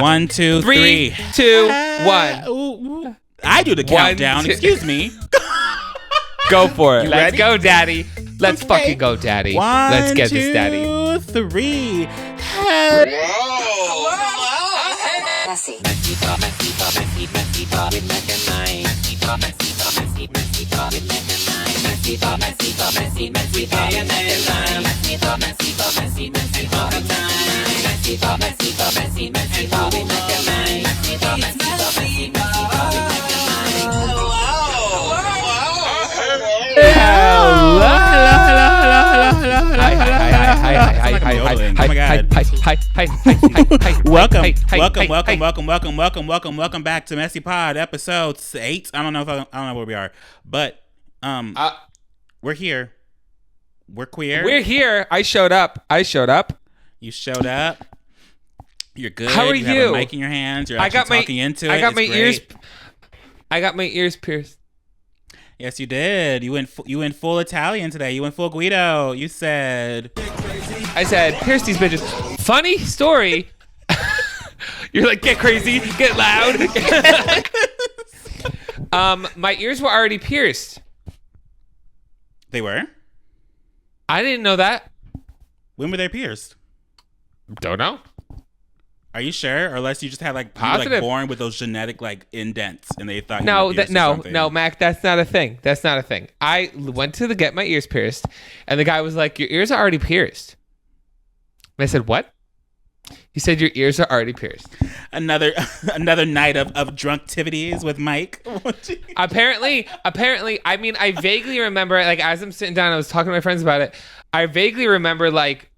1, 2, 3. 3, 2, 1. Ooh. I do the countdown. Excuse me. Go for it. You Let's ready? go, daddy. Let's Okay. fucking go, daddy. 1, Let's get this, daddy. 2, 3. Welcome back to MessyPod episode 8. I don't know where we are, but we're here. We're queer. We're here. I showed up. You showed up. You're good. How are you? Have a mic in your hands. You're actually talking into it. I got my Great. ears pierced. Yes, you did. You went full Italian today. You went full Guido. You said. I said, pierce these bitches. Funny story. You're like, get crazy, get loud. My ears were already pierced. They were? I didn't know that. When were they pierced? Don't know. Are you sure? Or unless you just had like, you were, Positive. like born with those genetic like indents and they thought you were pierced or something. No, Mac, that's not a thing. I went to get my ears pierced, and the guy was like, your ears are already pierced. And I said, what? He said, your ears are already pierced. Another night of drunk activities with Mike. Apparently, I mean, I vaguely remember, like, as I'm sitting down, I was talking to my friends about it. I vaguely remember, like,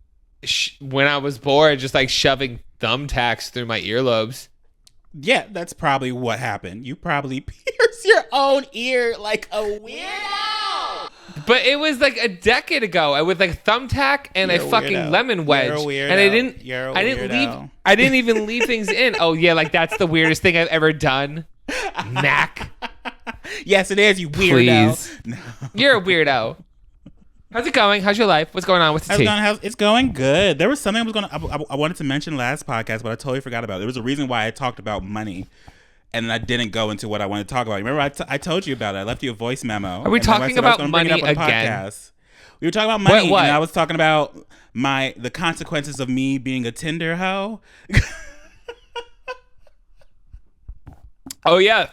when I was bored, just like shoving thumbtacks through my earlobes. Yeah, that's probably what happened. You probably pierced your own ear like a weirdo. But it was like a decade ago with like thumbtack and You're a fucking weirdo. lemon wedge. You're a weirdo. And You're a I didn't weirdo. leave. I didn't even leave things in. Oh yeah, like that's the weirdest thing I've ever done. Mac. Yes, it is. You weirdo. Please. No. You're a weirdo. How's it going? How's your life? What's going on with the tea? It's going good. There was something I wanted to mention last podcast, but I totally forgot about it. There was a reason why I talked about money, and I didn't go into what I wanted to talk about. Remember, I told you about it. I left you a voice memo. Are we talking about money again? Podcast. We were talking about money, What? and I was talking about the consequences of me being a Tinder hoe. Oh yeah.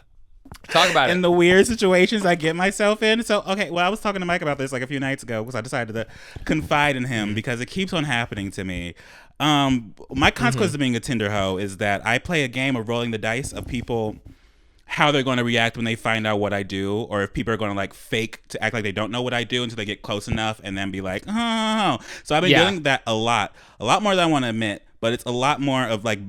Talk about And it. the weird situations I get myself in. So, okay, well, I was talking to Mike about this like a few nights ago because I decided to confide in him because it keeps on happening to me. My consequence of being a Tinder hoe is that I play a game of rolling the dice of people, how they're going to react when they find out what I do, or if people are going to like fake to act like they don't know what I do until they get close enough and then be like, oh. So I've been doing that a lot more than I want to admit, but it's a lot more of like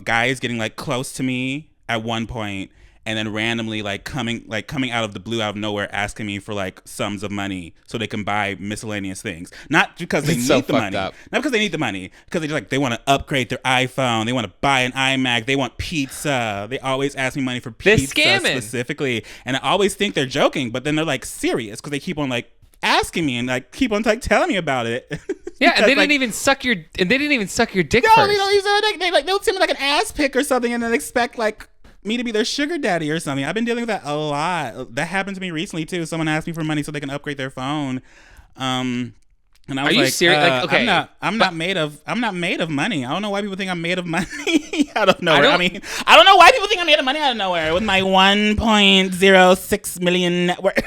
guys getting like close to me at one point and then randomly coming out of the blue, out of nowhere, asking me for like sums of money so they can buy miscellaneous things. Not because they need the money. Not because they need the money. Because they want to upgrade their iPhone. They want to buy an iMac. They want pizza. They always ask me money for pizza specifically. And I always think they're joking, but then they're like serious because they keep on like asking me and like keep on like telling me about it. Yeah, and they didn't even suck your dick no, first. They don't use it. They'll send me like an ass pic or something and then expect like me to be their sugar daddy or something. I've been dealing with that a lot. That happened to me recently too. Someone asked me for money so they can upgrade their phone. And I was Are you serious? Like, okay, I'm not made of money. I don't know why people think I'm made of money out of nowhere. I don't know why people think I'm made of money out of nowhere with my 1.06 million net worth.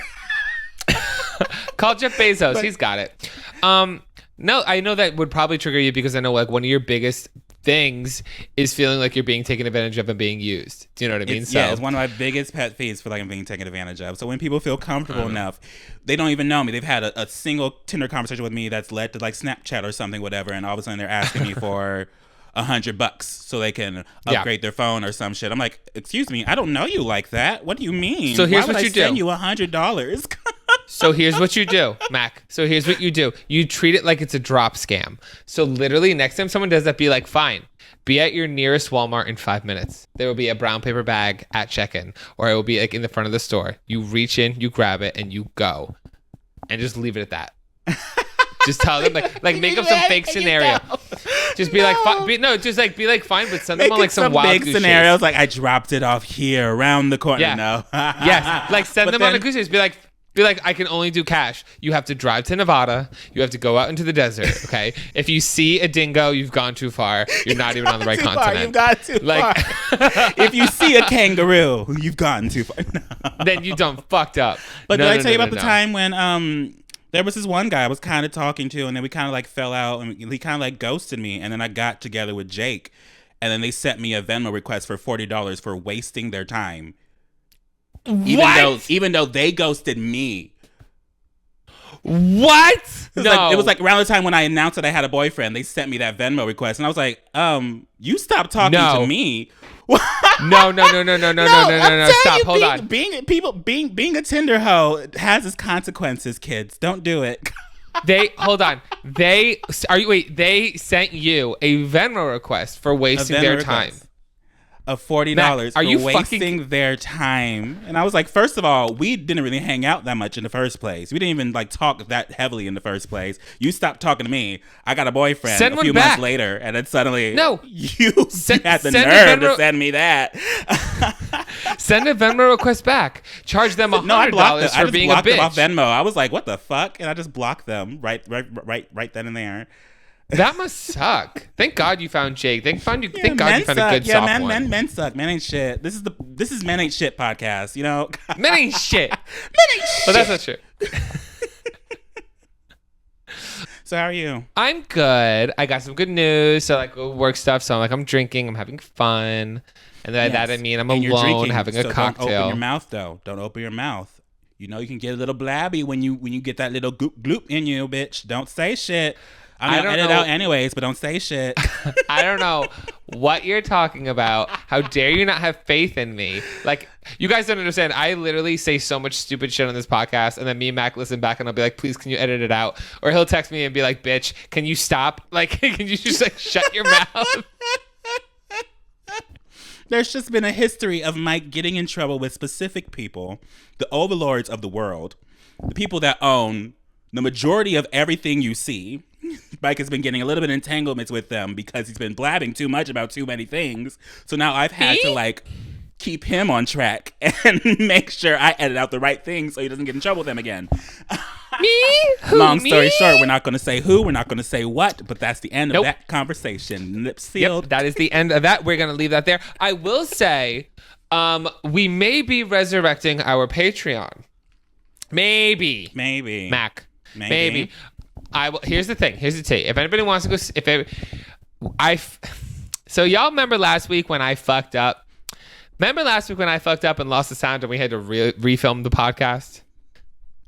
Call Jeff Bezos. He's got it. No, I know that would probably trigger you because I know like one of your biggest things is feeling like you're being taken advantage of and being used. Do you know what I mean? Yeah, it's one of my biggest pet peeves for like I'm being taken advantage of. So when people feel comfortable enough, they don't even know me. They've had a single Tinder conversation with me that's led to like Snapchat or something, whatever, and all of a sudden they're asking me for $100 so they can upgrade their phone or some shit. I'm like, excuse me, I don't know you like that. What do you mean? So here's Why would what you I do. send you $100? So here's what you do, Mac. So here's what you do. You treat it like it's a drop scam. So literally next time someone does that, be like, fine, be at your nearest Walmart in 5 minutes. There will be a brown paper bag at check-in, or it will be like in the front of the store. You reach in, you grab it, and you go. And just leave it at that. Just tell them like make up some fake scenario. Just be like, be like fine, but send them on like some wild big goose scenarios. chase. Like I dropped it off here around the corner. Yeah. No. Yes. Like send them on a goose chase. Be like, I can only do cash. You have to drive to Nevada. You have to go out into the desert. Okay. If you see a dingo, you've gone too far. You're not even on the right continent. You've gone too far. If you see a kangaroo, you've gotten too far. No. Then you done fucked up. But did I tell you about the time when there was this one guy I was kind of talking to, and then we kind of like fell out, and he kind of like ghosted me, and then I got together with Jake, and then they sent me a Venmo request for $40 for wasting their time. Even though they ghosted me. What? It was like around the time when I announced that I had a boyfriend, they sent me that Venmo request, and I was like, you stopped talking to me. No. Stop. Hold on. Being a Tinder hoe has its consequences, kids. Don't do it. They sent you a Venmo request for wasting their time. Of $40 Mac, for wasting their time. And I was like, first of all, we didn't really hang out that much in the first place. We didn't even like talk that heavily in the first place. You stopped talking to me. I got a boyfriend a few months later, and then suddenly you had the nerve to send me that. Send a Venmo request back. Charge them $100 for being a bitch. I just blocked them off Venmo. I was like, what the fuck? And I just blocked them right then and there. That must suck. Thank God you found Jake. Thank God you found a good soft one. Men suck. Men ain't shit. This is Men Ain't Shit podcast, you know? Men ain't shit. But that's not true. So how are you? I'm good. I got some good news. So like work stuff. So I'm drinking. I'm having fun. And by that I mean I'm alone having a cocktail. Don't open your mouth though. Don't open your mouth. You know you can get a little blabby when you get that little gloop in you, bitch. Don't say shit. I mean, I'll edit it out anyways, but don't say shit. I don't know what you're talking about. How dare you not have faith in me? Like, you guys don't understand. I literally say so much stupid shit on this podcast, and then me and Mac listen back, and I'll be like, please, can you edit it out? Or he'll text me and be like, bitch, can you stop? Like, can you just, like, shut your mouth? There's just been a history of Mike getting in trouble with specific people, the overlords of the world, the people that own the majority of everything you see. Mike has been getting a little bit of entanglements with them because he's been blabbing too much about too many things. So now I've had to like keep him on track and make sure I edit out the right things so he doesn't get in trouble with them again. Me? Long story short, we're not going to say who, we're not going to say what, but that's the end of that conversation. Lips sealed. Yep, that is the end of that. We're going to leave that there. I will say, we may be resurrecting our Patreon. Maybe. Mac. Maybe. Here's the thing. Here's the tea. If anybody wants to go, so y'all remember last week when I fucked up? Remember last week when I fucked up and lost the sound and we had to refilm the podcast?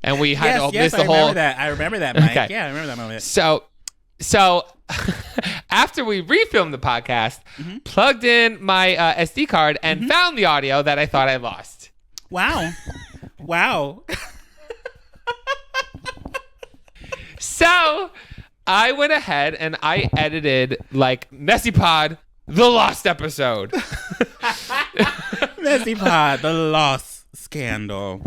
And we had to miss the whole. I remember that, Mike. Okay. Yeah, I remember that moment. So after we refilmed the podcast, plugged in my SD card and found the audio that I thought I lost. Wow. So I went ahead and I edited like MessyPod, the lost episode. MessyPod, the lost scandal.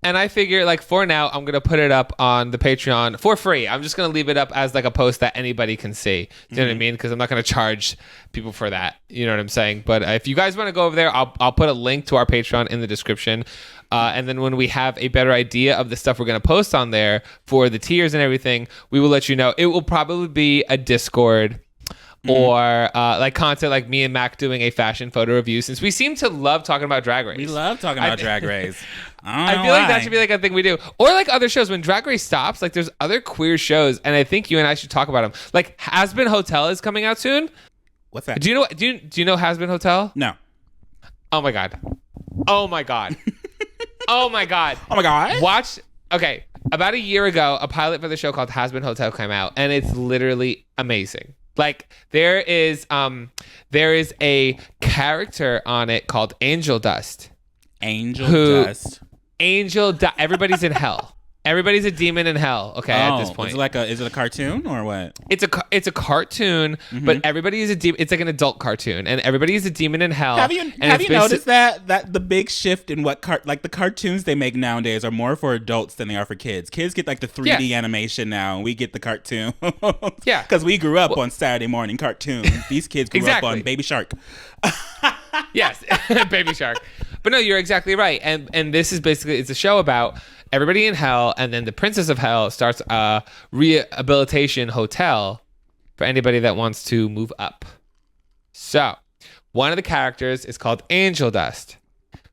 And I figure like for now, I'm going to put it up on the Patreon for free. I'm just going to leave it up as like a post that anybody can see. Do you know what I mean? Because I'm not going to charge people for that. You know what I'm saying? But if you guys want to go over there, I'll put a link to our Patreon in the description. And then when we have a better idea of the stuff we're going to post on there for the tiers and everything, we will let you know. It will probably be a Discord or like content like me and Mac doing a fashion photo review, since we seem to love talking about Drag Race. We love talking about Drag Race. I feel like that should be like a thing we do. Or like other shows. When Drag Race stops, like there's other queer shows, and I think you and I should talk about them. Like Has Been Hotel is coming out soon. What's that? Do you know Has Been Hotel? No. Oh my god. Oh my god. Oh my god. Oh my god. Watch. Okay. About a year ago, a pilot for the show called Has Been Hotel came out, and it's literally amazing. Like there is a character on it called Angel Dust. Angel Dust. Everybody's in hell. Everybody's a demon in hell. Okay, at this point, is it a cartoon or what? It's a cartoon, but everybody is a demon. It's like an adult cartoon, and everybody is a demon in hell. Have you noticed that the big shift in what the cartoons they make nowadays are more for adults than they are for kids? Kids get like the 3D animation now, and we get the cartoon. Yeah, because we grew up on Saturday morning cartoons. These kids grew up on Baby Shark. Yes, Baby Shark. But no, you're exactly right. And this is basically, it's a show about everybody in hell, and then the princess of hell starts a rehabilitation hotel for anybody that wants to move up. So one of the characters is called Angel Dust,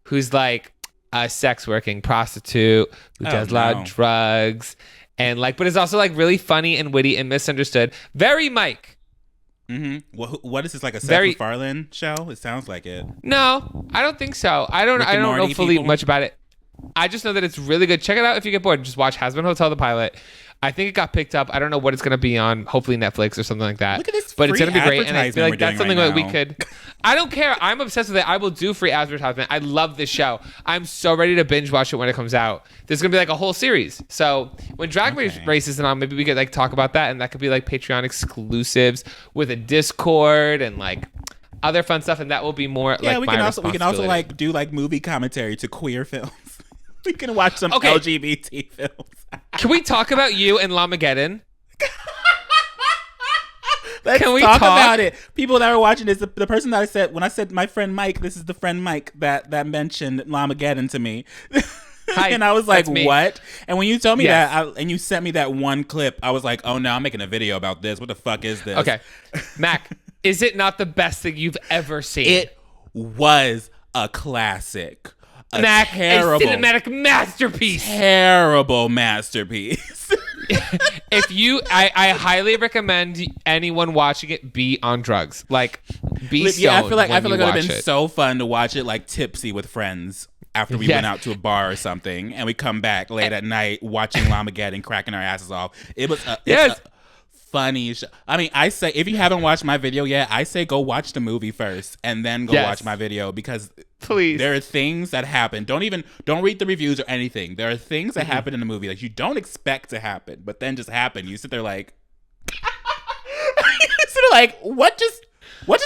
who's like a sex working prostitute who does a lot of drugs, and like, but is also like really funny and witty and misunderstood. Very Mike. Mm-hmm. What is this, like a Seth MacFarlane show? It sounds like it. No, I don't think so. I don't know fully much about it. I just know that it's really good. Check it out if you get bored. Just watch Has Been Hotel, the pilot. I think it got picked up. I don't know what it's going to be on. Hopefully Netflix or something like that. Look at this but it's going to be great. And I feel like that's something that we could. I don't care. I'm obsessed with it. I will do free advertisement. I love this show. I'm so ready to binge watch it when it comes out. There's going to be like a whole series. So when Drag Race is on, maybe we could like talk about that, and that could be like Patreon exclusives with a Discord and like other fun stuff, and that will be more like we can also like do like movie commentary to queer films. We can watch some LGBT films. Can we talk about you and Lamageddon? Let's talk about it. People that are watching this, the person that I said, when I said my friend Mike, this is the friend Mike that mentioned Lamageddon to me. Hi, and I was like, what? And when you told me that, and you sent me that one clip, I was like, oh no, I'm making a video about this. What the fuck is this? Okay. Mac, is it not the best thing you've ever seen? It was a classic. A cinematic masterpiece. Terrible masterpiece. I highly recommend anyone watching it be on drugs. Like, be stoned. I feel like it would have been so fun to watch it like tipsy with friends after we went out to a bar or something, and we come back late at night watching Lamageddon, cracking our asses off. It was funny show. I mean, I say, if you haven't watched my video yet, I say go watch the movie first and then go watch my video, because please, there are things that happen. Don't read the reviews or anything. There are things that happen in the movie that you don't expect to happen, but then just happen. You sit there like, what just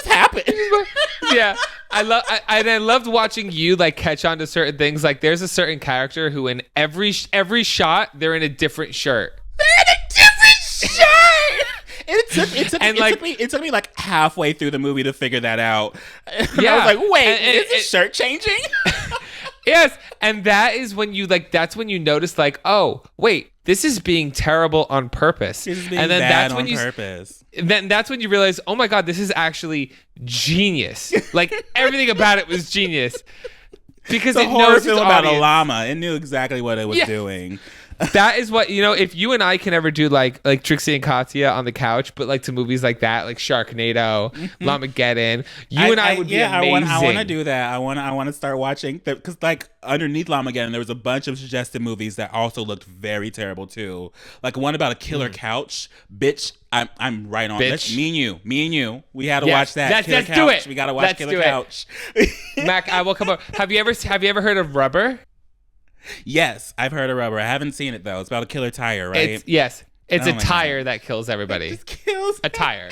happened? Yeah, I loved watching you like catch on to certain things. Like, there's a certain character who in every shot they're in a different shirt. It took me like halfway through the movie to figure that out. And I was like, wait, is his shirt changing? Yes, and that is when you that's when you notice like, oh, wait, this is being terrible on purpose. This is being bad on purpose. Then that's when you realize, oh my God, this is actually genius. Like, everything about it was genius. Because it's a horror film about a llama. It knew exactly what it was doing. That is what, if you and I can ever do like Trixie and Katya on the couch, but like to movies like that, like Sharknado, Lamageddon, you and I would be amazing. I want to do that. I want to start watching, because like underneath Lamageddon, there was a bunch of suggested movies that also looked very terrible too. Like one about a killer couch. Bitch, I'm right on. Bitch. Me and you. We had to watch that. Let's do it. We got to watch Killer Couch. Mac, I will come over. Have you ever heard of Rubber? Yes, I've heard of Rubber. I haven't seen it though. It's about a killer tire, right? It's a tire that kills everybody. It just kills a tire.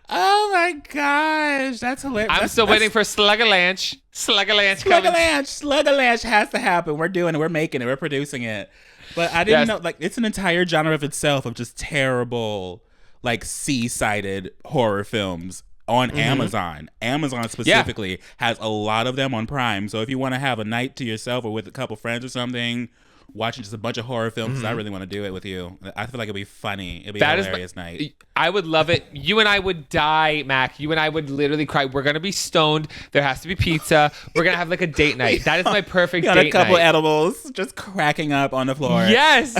Oh my gosh, that's hilarious. I'm still waiting for Slug-a-Lanch. Slug-a-Lanch has to happen. We're doing it. We're making it. We're producing it. But I didn't know, like, it's an entire genre of itself of just terrible, like, C-sided horror films on Amazon. Amazon specifically has a lot of them on Prime. So if you want to have a night to yourself or with a couple friends or something, watching just a bunch of horror films, I really want to do it with you. I feel like it'd be funny. It'd be a hilarious night. I would love it. You and I would die, Mac. You and I would literally cry. We're going to be stoned. There has to be pizza. We're going to have like a date night. That is my perfect date night. A couple edibles, just cracking up on the floor. Yes.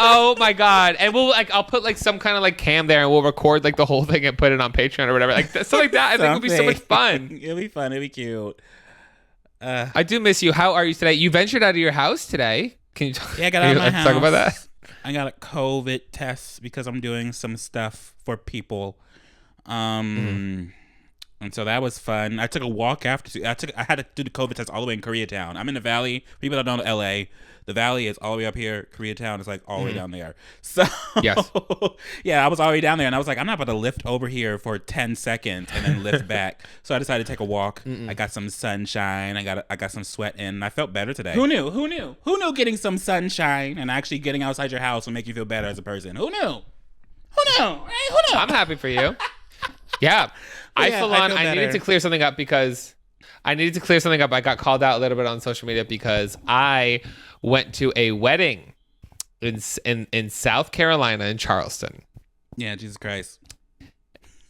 Oh my God. And I'll put like some kind of like cam there, and we'll record like the whole thing and put it on Patreon or whatever. Like something like that. I think would be so much fun. It'll be fun. It'll be cute. I do miss you. How are you today? You ventured out of your house today. Can you talk, I got out of my house. Talk about that? I got a COVID test because I'm doing some stuff for people. And so that was fun. I took a walk after. I had to do the COVID test all the way in Koreatown. I'm in the Valley. People that don't know LA, the Valley is all the way up here. Koreatown is like all the way down there. So Yes. yeah, I was already down there, and I was like, I'm not about to lift over here for 10 seconds and then lift back. So I decided to take a walk. I got some sunshine. I got some sweat in. And I felt better today. Who knew? Who knew? Who knew getting some sunshine and actually getting outside your house will make you feel better as a person? Who knew? Who knew? Hey, who knew? I'm happy for you. Yeah. I needed to clear something up because I got called out a little bit on social media because I went to a wedding in South Carolina in Charleston. Yeah, Jesus Christ.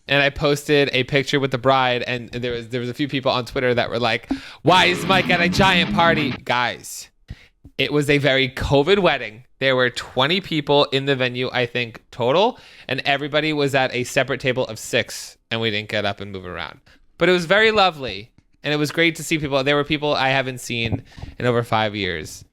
And I posted a picture with the bride, and there was a few people on Twitter that were like, "Why is Mike at a giant party?" Guys, it was a very COVID wedding. There were 20 people in the venue, I think, total, and everybody was at a separate table of 6, and we didn't get up and move around. But it was very lovely, and it was great to see people. There were people I haven't seen in over 5 years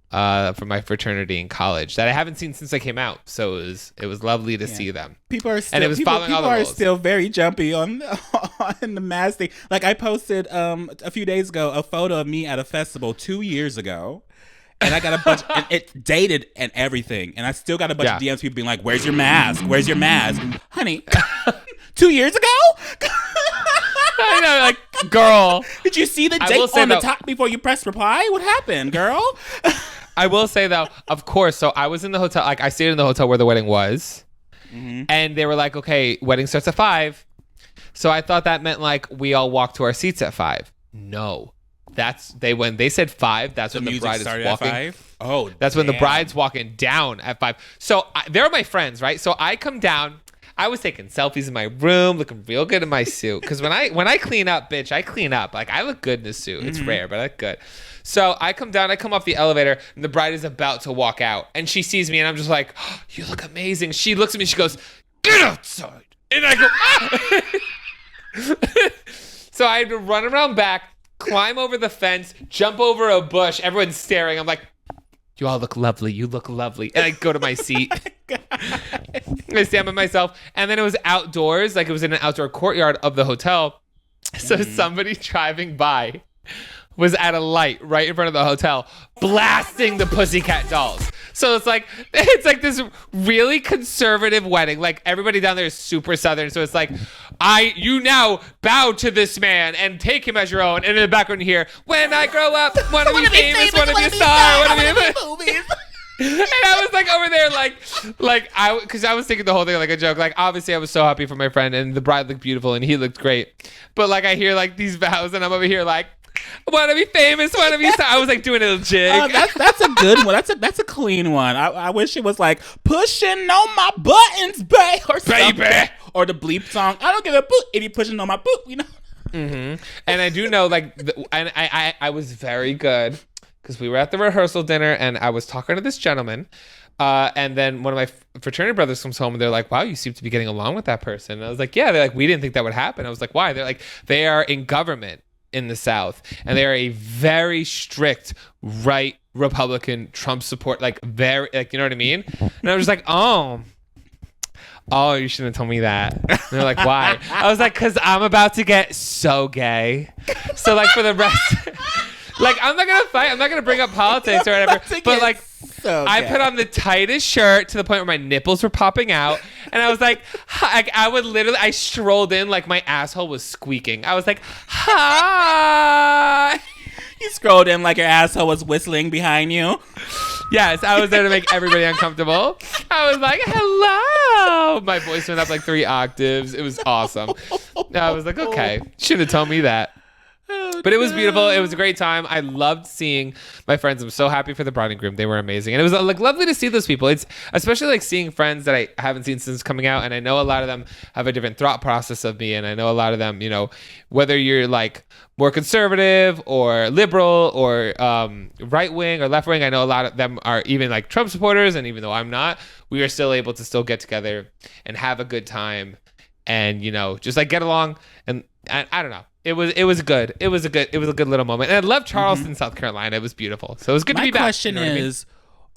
from my fraternity in college that I haven't seen since I came out. So it was lovely to see them. People are still, and it was following all the rules. People are still very jumpy on the mask thing. Like I posted a few days ago a photo of me at a festival 2 years ago. And I got a bunch, and it dated and everything. And I still got a bunch of DMs, people being like, "Where's your mask? Where's your mask?" Honey, 2 years ago? I know, like, girl. Did you see the date on the top before you pressed reply? What happened, girl? I will say, though, of course, so I was in the hotel, like, I stayed in the hotel where the wedding was. And they were like, okay, wedding starts at 5. So I thought that meant, like, we all walked to our seats at 5. No. When they said 5, that's when the bride is walking. At 5? Oh, that's when the bride's walking down at 5. So they're my friends, right? So I come down. I was taking selfies in my room, looking real good in my suit. Because when I clean up, bitch, I clean up. Like I look good in this suit. It's rare, but I look good. So I come down. I come off the elevator, and the bride is about to walk out, and she sees me, and I'm just like, oh, "You look amazing." She looks at me. She goes, "Get outside," and I go, "Ah!" So I had to run around back, climb over the fence, jump over a bush. Everyone's staring. I'm like, "You all look lovely. You look lovely." And I go to my seat. I stand by myself. And then it was outdoors. Like it was in an outdoor courtyard of the hotel. So somebody driving by was at a light right in front of the hotel blasting the Pussycat Dolls. So it's like this really conservative wedding. Like everybody down there is super Southern. So it's like, you now bow to this man and take him as your own. And in the background you hear, "When I grow up, want to be famous, want to be a star, want to be movies." And I was like over there, because I was thinking the whole thing like a joke. Like obviously I was so happy for my friend, and the bride looked beautiful, and he looked great. But like I hear like these vows, and I'm over here like, "Want to be famous, want to be star." I was like doing a little jig. That's a good one. That's a clean one. I wish it was like pushing on my buttons, babe, or something. Baby, or the bleep song. I don't give a boop if you're pushing on my boop, you know. And I do know and I was very good. Because we were at the rehearsal dinner, and I was talking to this gentleman, and then one of my fraternity brothers comes home, and they're like, "Wow, you seem to be getting along with that person." And I was like, "Yeah." They're like, "We didn't think that would happen." I was like, "Why?" They're like, "They are in government in the South, and they are a very strict right Republican Trump support, like very, like, you know what I mean?" And I was just like, "Oh, you shouldn't have told me that." And they're like, "Why?" I was like, "Because I'm about to get so gay. So like for the rest." Like, I'm not going to fight. I'm not going to bring up politics or whatever. But, like, I put on the tightest shirt to the point where my nipples were popping out. And I was like, I strolled in like my asshole was squeaking. I was like, "Hi." You scrolled in like your asshole was whistling behind you. Yes, I was there to make everybody uncomfortable. I was like, "Hello." My voice went up like 3 octaves. It was awesome. I was like, okay, should have told me that. But it was beautiful. It was a great time. I loved seeing my friends. I'm so happy for the bride and groom. They were amazing. And it was like lovely to see those people. It's especially like seeing friends that I haven't seen since coming out. And I know a lot of them have a different thought process of me. And I know a lot of them, you know, whether you're like more conservative or liberal or right wing or left wing, I know a lot of them are even like Trump supporters. And even though I'm not, we are still able to still get together and have a good time and, you know, just like get along. And I don't know. It was good. It was a good little moment. And I love Charleston, South Carolina. It was beautiful. So it was good to be back. My question is,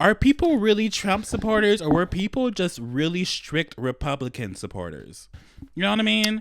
are people really Trump supporters, or were people just really strict Republican supporters? You know what I mean?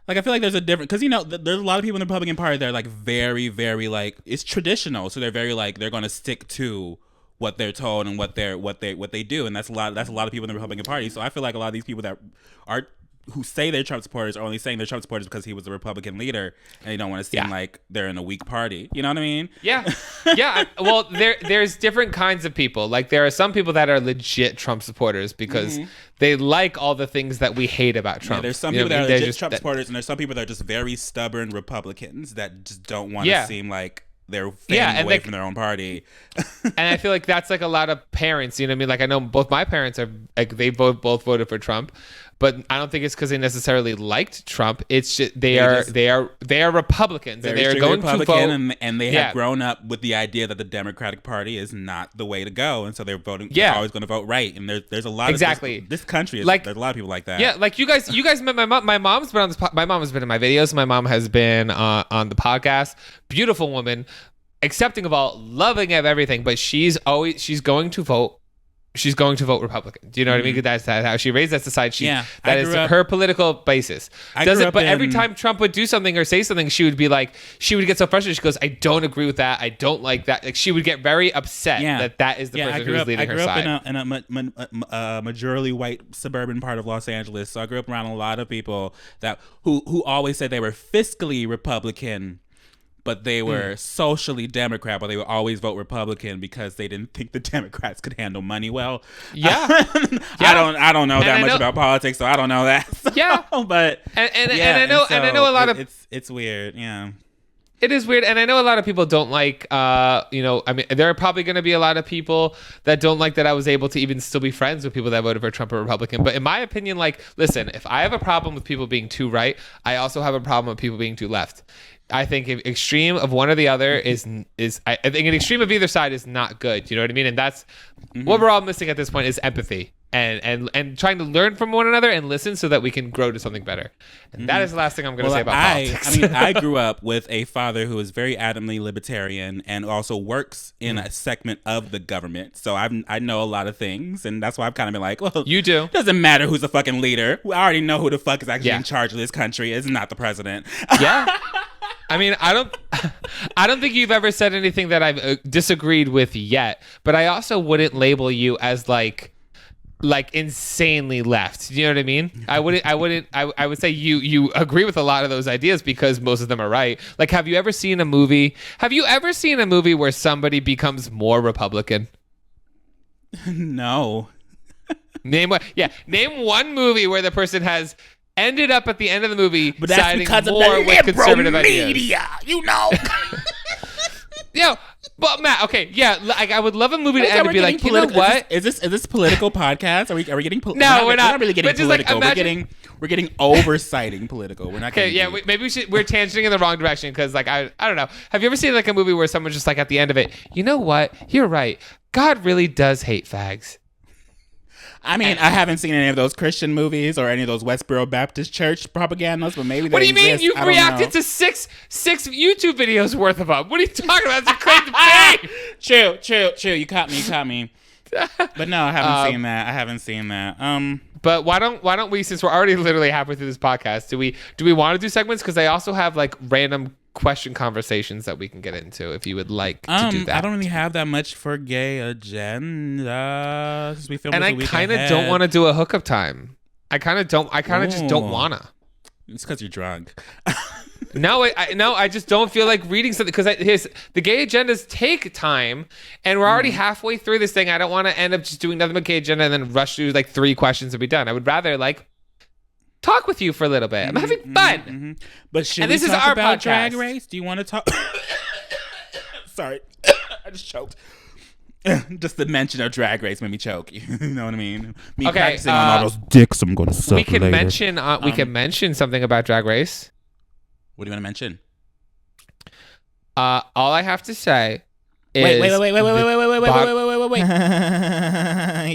Like, I feel like there's a different, because, there's a lot of people in the Republican Party that are, like, very, very, like, it's traditional. So they're very, like, they're going to stick to what they're told and what they do. And that's a lot of people in the Republican Party. So I feel like a lot of these people that are, who say they're Trump supporters are only saying they're Trump supporters because he was the Republican leader and they don't want to seem like they're in a weak party. You know what I mean? Yeah. Yeah. Well, there's different kinds of people. Like, there are some people that are legit Trump supporters because they like all the things that we hate about Trump. Yeah, there's some people that are legit Trump supporters, and there's some people that are just very stubborn Republicans that just don't want to seem like they're fanning away from their own party. And I feel like that's like a lot of parents, you know what I mean? Like, I know both my parents are like, they both voted for Trump, but I don't think it's because they necessarily liked Trump. It's just they are Republicans, and they are going to vote, and they have grown up with the idea that the Democratic Party is not the way to go, and so they're voting. They're always going to vote right, and there's a lot of this country is like, there's a lot of people like that. Yeah, like you guys met my mom. My mom's been on this. My mom has been in my videos. My mom has been on the podcast. Beautiful woman, accepting of all, loving of everything, but she's going to vote. She's going to vote Republican. Do you know what I mean? That's how she raised that society. That is her political basis. But every time Trump would do something or say something, she would be like, she would get so frustrated. She goes, I don't agree with that. I don't like that. Like, she would get very upset that is the person who's leading her side. I grew up in a majorly white suburban part of Los Angeles, so I grew up around a lot of people that who always said they were fiscally Republican, but they were socially Democrat, but they would always vote Republican because they didn't think the Democrats could handle money well. Yeah. I don't know that much about politics, so I don't know that. But I know a lot of it's weird. Yeah. It is weird, and I know a lot of people don't like, I mean, there are probably going to be a lot of people that don't like that I was able to even still be friends with people that voted for Trump or Republican. But in my opinion, like, listen, if I have a problem with people being too right, I also have a problem with people being too left. I think an extreme of one or the other is I think an extreme of either side is not good. You know what I mean? And that's what we're all missing at this point is empathy and trying to learn from one another and listen so that we can grow to something better. And that is the last thing I'm going to say about politics. I mean, I grew up with a father who is very adamantly libertarian and also works in a segment of the government. So I know a lot of things, and that's why I've kind of been like, well, you do. It doesn't matter who's the fucking leader. I already know who the fuck is actually in charge of this country. It's not the president. Yeah. I mean, I don't think you've ever said anything that I've disagreed with yet, but I also wouldn't label you as like insanely left. Do you know what I mean? I would say you agree with a lot of those ideas because most of them are right. Like, have you ever seen a movie where somebody becomes more Republican? No. Name one movie where the person has ended up at the end of the movie but that's siding because more of the with conservative media, ideas. you know. But Matt, okay, yeah, like I would love a movie to end and be like, you know what? Is this political podcast? Are we getting political? No, we're not really getting political. Like, we're getting oversighting political. We're not. Okay, yeah, maybe we're tangenting in the wrong direction because, like, I don't know. Have you ever seen like a movie where someone's just like at the end of it, you know what? You're right. God really does hate fags. I mean, I haven't seen any of those Christian movies or any of those Westboro Baptist Church propagandas, but maybe they What do you exist. mean? You've reacted to six YouTube videos worth of them. What are you talking about? It's a claim to fame. True. You caught me. But no, I haven't seen that. But why don't we, since we're already literally halfway through this podcast, do we want to do segments? Because I also have like random question conversations that we can get into if you would like to do that. I don't really have that much for gay agenda. We and I kind of don't want to do a hookup time. I kind of just don't wanna. It's because you're drunk. No, I just don't feel like reading something because the gay agendas take time, and we're already halfway through this thing. I don't want to end up just doing nothing but gay agenda and then rush through like 3 questions and be done. I would rather like talk with you for a little bit. I'm having fun. But should we talk about Drag Race? Do you want to talk? Sorry, I just choked. Just the mention of Drag Race made me choke. You know what I mean? Me practicing on all those dicks I'm going to suck later. We can mention something about Drag Race. What do you want to mention? All I have to say is wait. wait.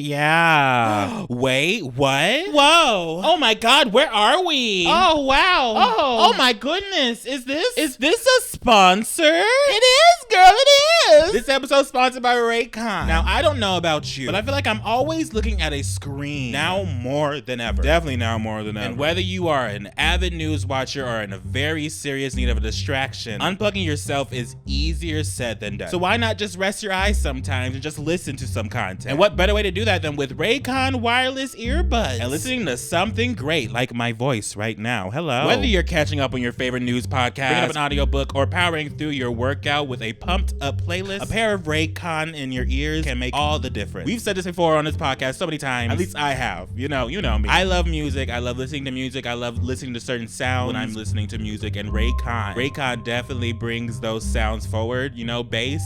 Yeah. Wait, what? Whoa. Oh my God, where are we? Oh wow. Oh my goodness. Is this a sponsor? It is, girl, it is. This episode is sponsored by Raycon. Now, I don't know about you, but I feel like I'm always looking at a screen now more than ever. Definitely now more than ever. And whether you are an avid news watcher or in a very serious need of a distraction, unplugging yourself is easier said than done. So why not just rest your eyes sometimes and just listen to some content? And what better way to do that than with Raycon wireless earbuds and listening to something great like my voice right now. Hello. Whether you're catching up on your favorite news podcast, bringing up an audiobook, or powering through your workout with a pumped up playlist, a pair of Raycon in your ears can make all the difference. We've said this before on this podcast so many times. At least I have. You know me. I love music. I love listening to music. I love listening to certain sounds when I'm listening to music, and Raycon definitely brings those sounds forward. You know, bass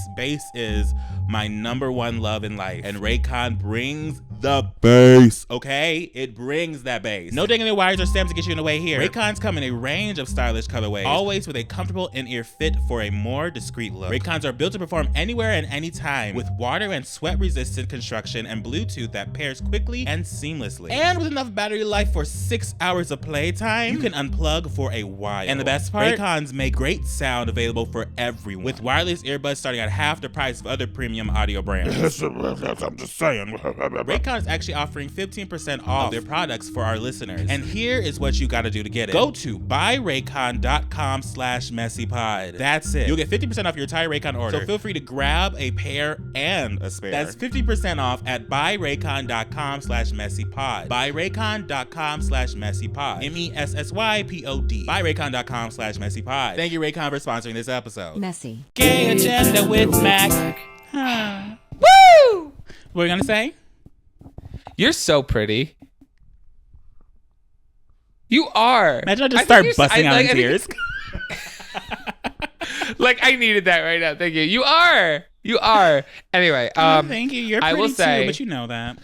is my number one love in life, and Raycon brings the bass, okay? It brings that bass. No dangling wires or stems to get you in the way here. Raycons come in a range of stylish colorways, always with a comfortable in-ear fit for a more discreet look. Raycons are built to perform anywhere and anytime with water and sweat resistant construction and Bluetooth that pairs quickly and seamlessly. And with enough battery life for 6 hours of playtime, you can unplug for a while. And the best part, Raycons make great sound available for everyone, with wireless earbuds starting at half the price of other premium audio brands. I'm just saying. Raycon is actually offering 15% off their products for our listeners. And here is what you gotta do to get it. Go to buyraycon.com/MessyPod. That's it. You'll get 50% off your entire Raycon order. So feel free to grab a pair and a spare. That's 50% off at buyraycon.com/MessyPod. Buyraycon.com/MessyPod. MESSYPOD. Buyraycon.com/MessyPod. Thank you, Raycon, for sponsoring this episode. Messy. Gay Agenda with Mac. Woo! What are you gonna say? You're so pretty. You are. Imagine I just start busting out in tears. Like, I needed that right now. Thank you. You are. Anyway, thank you. You're pretty I will say, too, but you know that.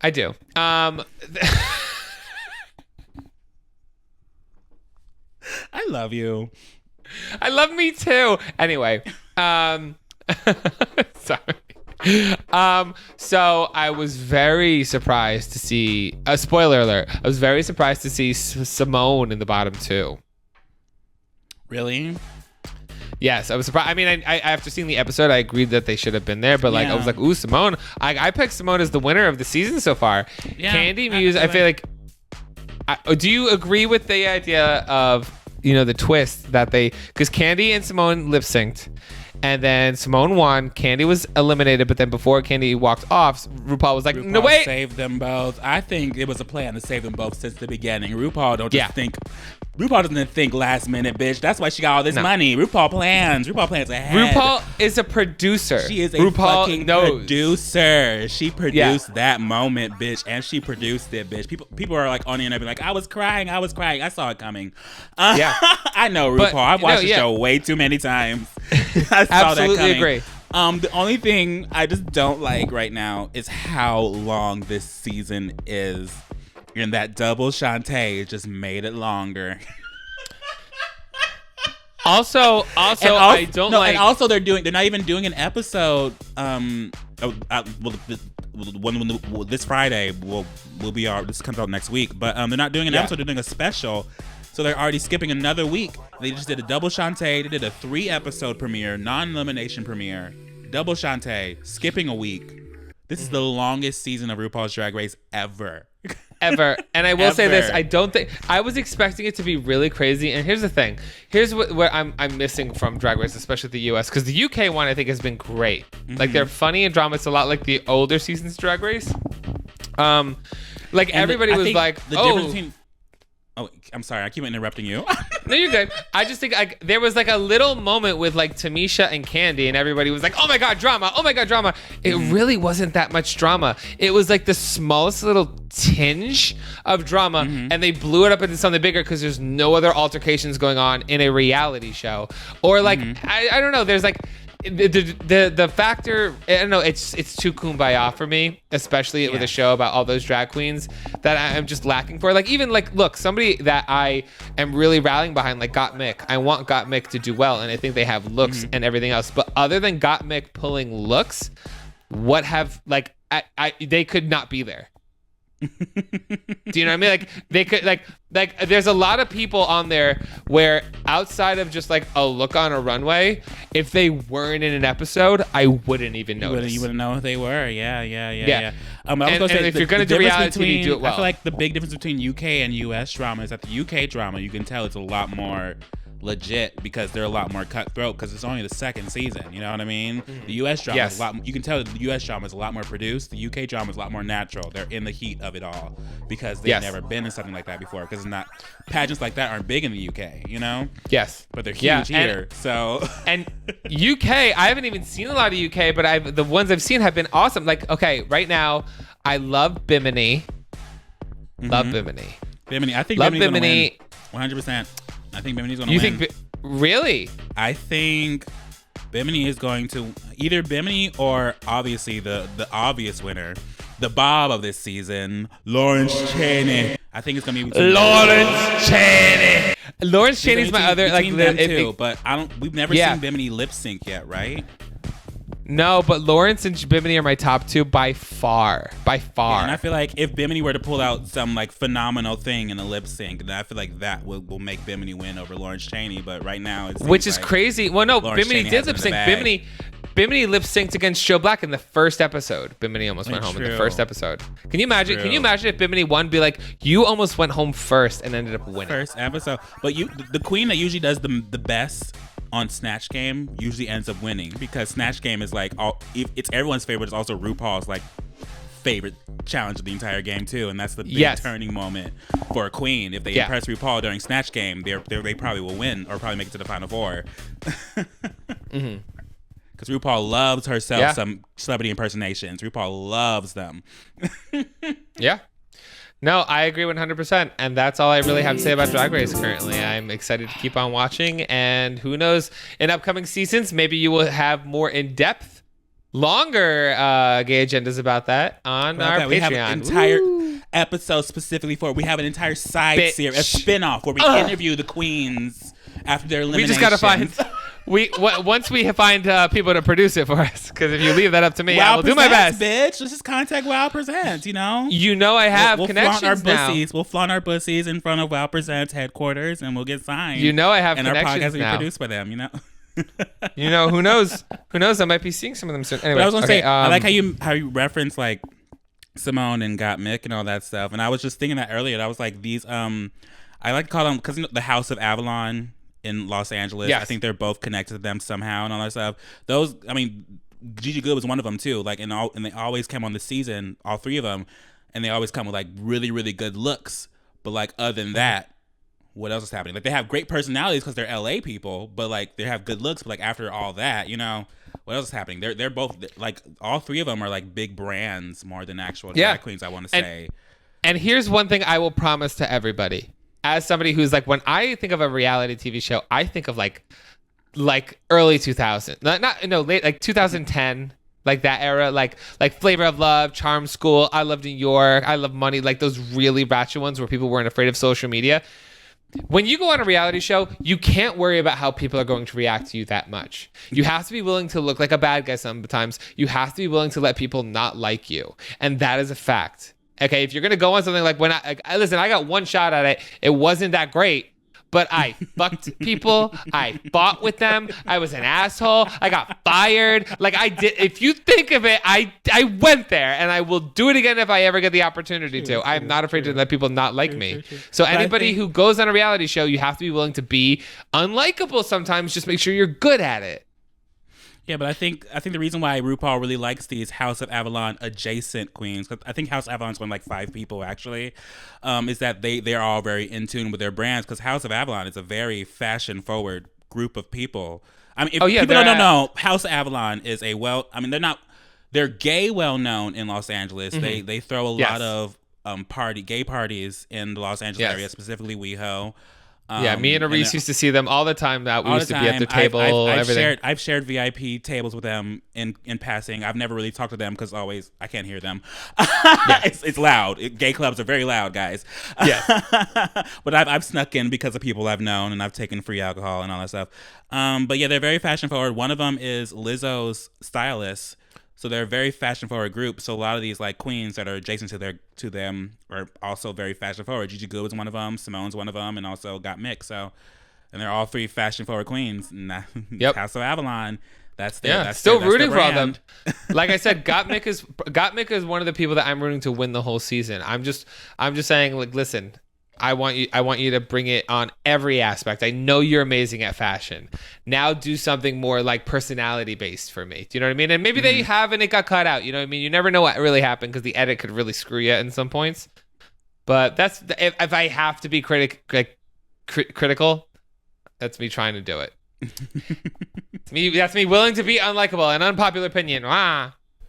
I do. I love you. I love me too. Anyway, sorry. So I was very surprised to see spoiler alert. I was very surprised to see Simone in the bottom two. Really? Yes, I was surprised. I mean, I after seeing the episode, I agreed that they should have been there, but like, I was like, ooh, Simone. I picked Simone as the winner of the season so far. Yeah, Candy Muse, I feel like. Do you agree with the idea of, the twist that because Candy and Simone lip synced, and then Simone won. Candy was eliminated, but then before Candy walked off, RuPaul was like, "No, wait." Saved them both. I think it was a plan to save them both since the beginning. RuPaul RuPaul doesn't think last minute, bitch. That's why she got all this money. RuPaul plans ahead. RuPaul is a producer. She is a fucking producer. She produced that moment, bitch, and she produced it, bitch. People are like on the internet, like, I was crying. I saw it coming. I know RuPaul. I've watched the show way too many times. I saw absolutely that coming. Agree. The only thing I just don't like right now is how long this season is. And that double Shantae just made it longer. Also, I don't like. And also, they're not even doing an episode. This Friday will be this comes out next week. But they're not doing an episode. They're doing a special. So they're already skipping another week. They just did a double Shantae. They did a 3-episode premiere, non-elimination premiere. Double Shantae, skipping a week. This is the longest season of RuPaul's Drag Race ever. Ever. And I will say this, I was expecting it to be really crazy. And here's the thing. Here's what I'm missing from Drag Race, especially the US, because the UK one I think has been great. Mm-hmm. Like, they're funny and drama. It's a lot like the older seasons of Drag Race. Everybody was like, difference between. Oh, I'm sorry. I keep interrupting you. No, you're good. I just think there was like a little moment with like Tamisha and Candy, and everybody was like, "Oh my god, drama! Oh my god, drama!" It really wasn't that much drama. It was like the smallest little tinge of drama, and they blew it up into something bigger because there's no other altercations going on in a reality show, or like I don't know. There's like. The factor, I don't know, it's too kumbaya for me, especially with a show about all those drag queens that I'm just lacking for. Like, even like, look, somebody that I am really rallying behind, like Got Mick. I want Got Mick to do well, and I think they have looks and everything else. But other than Got Mick pulling looks, what have like they could not be there. Do you know what I mean? Like they could like there's a lot of people on there where outside of just like a look on a runway, if they weren't in an episode, I wouldn't even notice. You wouldn't know who they were. Yeah. I was and gonna say, if you're gonna do reality TV, do it well. I feel like the big difference between UK and US drama is that the UK drama, you can tell it's a lot more legit because they're a lot more cutthroat because it's only the second season. You know what I mean? The US drama is a lot. You can tell that the US drama is a lot more produced. The UK drama is a lot more natural. They're in the heat of it all because they've never been in something like that before. Because not pageants like that aren't big in the UK. You know? Yes, but they're huge here. And UK, I haven't even seen a lot of UK, but the ones I've seen have been awesome. Like, okay, right now, I love Bimini. Love Bimini. I think love Bimini. 100%. I think Bimini's going to win. You think really? I think Bimini is going to either Bimini or obviously the obvious winner, the Bob of this season, Lawrence Chaney. I think it's going to be Lawrence Chaney. Lawrence Chaney's my other like them too, but we've never seen Bimini lip sync yet, right? No, but Lawrence and Bimini are my top two by far. Yeah, and I feel like if Bimini were to pull out some like phenomenal thing in a lip sync, then I feel like that will make Bimini win over Lawrence Chaney. But right now, which is crazy. Well, no, Lawrence Bimini did lip sync. Bimini lip synced against Joe Black in the first episode. Bimini almost went home in the first episode. Can you imagine? Can you imagine if Bimini won? Be like, you almost went home first and ended up winning. First episode, but the queen that usually does the best on Snatch Game usually ends up winning because Snatch Game is like it's everyone's favorite. It's also RuPaul's like favorite challenge of the entire game too, and that's the big turning moment for a queen. If they impress RuPaul during Snatch Game, they probably will win or probably make it to the final four. Because RuPaul loves herself some celebrity impersonations. RuPaul loves them. Yeah. No, I agree 100%. And that's all I really have to say about Drag Race currently. I'm excited to keep on watching. And who knows, in upcoming seasons, maybe you will have more in-depth, longer gay agendas about that on our Patreon. We have an entire episode specifically for it. We have an entire side series, a spin-off where we interview the queens after their elimination. We just got to find... once we find people to produce it for us, because if you leave that up to me, I will do my best. Bitch, let's just contact Wow Presents. You know I have connections now. We'll flaunt our bussies in front of Wow Presents headquarters, and we'll get signed. I have and connections now. And our podcast will be produced by them. Who knows? Who knows? I might be seeing some of them soon. Anyway, but I was gonna say, I like how you reference like Simone and Got Mick and all that stuff, and I was just thinking that earlier. And I was like, these I like to call them because the House of Avalon in Los Angeles. Yes. I think they're both connected to them somehow and all that stuff. Those, I mean, Gigi Good was one of them too. Like, and they always come on the season, all three of them, and they always come with like really, really good looks. But like, other than that, what else is happening? Like, they have great personalities because they're LA people, but like, they have good looks. But like, after all that, what else is happening? They're both like, all three of them are like big brands more than actual drag queens. I want to say. And here's one thing I will promise to everybody. As somebody who's like, when I think of a reality TV show, I think of like early 2000, late like 2010, like that era, like Flavor of Love, Charm School, I Love New York, I Love Money, like those really ratchet ones where people weren't afraid of social media. When you go on a reality show, you can't worry about how people are going to react to you that much. You have to be willing to look like a bad guy sometimes. You have to be willing to let people not like you, and that is a fact. Okay, if you're going to go on something like listen, I got one shot at it. It wasn't that great, but I fucked people. I fought with them. I was an asshole. I got fired. Like I did. If you think of it, I went there, and I will do it again if I ever get the opportunity to. I'm not afraid to let people not like me. So anybody who goes on a reality show, you have to be willing to be unlikable sometimes. Just make sure you're good at it. Yeah, but I think the reason why RuPaul really likes these House of Avalon adjacent queens, because I think House of Avalon's won like 5 people actually, is that they're all very in tune with their brands. Because House of Avalon is a very fashion forward group of people. I mean, if people don't know, House of Avalon is they're gay well known in Los Angeles. Mm-hmm. They throw a lot of gay parties in the Los Angeles area, specifically WeHo. Me and Aris used to see them all the time. We used to be at the table. I've shared VIP tables with them in passing. I've never really talked to them because I can't hear them. It's loud. Gay clubs are very loud, guys. Yeah. But I've snuck in because of people I've known, and I've taken free alcohol and all that stuff. But yeah, they're very fashion forward. One of them is Lizzo's stylist. So they're a very fashion forward group. So a lot of these like queens that are adjacent to them are also very fashion forward. Gigi Goode was one of them. Simone's one of them, and also Got Mick. So, and they're all three fashion forward queens. Yep. House of Avalon. That's still that's rooting their for all them. brand. Like I said, Got Mick is one of the people that I'm rooting to win the whole season. I'm just saying, like, listen, I want you to bring it on every aspect. I know you're amazing at fashion. Now do something more like personality based for me. Do you know what I mean? And maybe they have and it got cut out. You know what I mean? You never know what really happened because the edit could really screw you in some points. But that's if I have to be critical, that's me trying to do it. That's me willing to be unlikable. An unpopular opinion.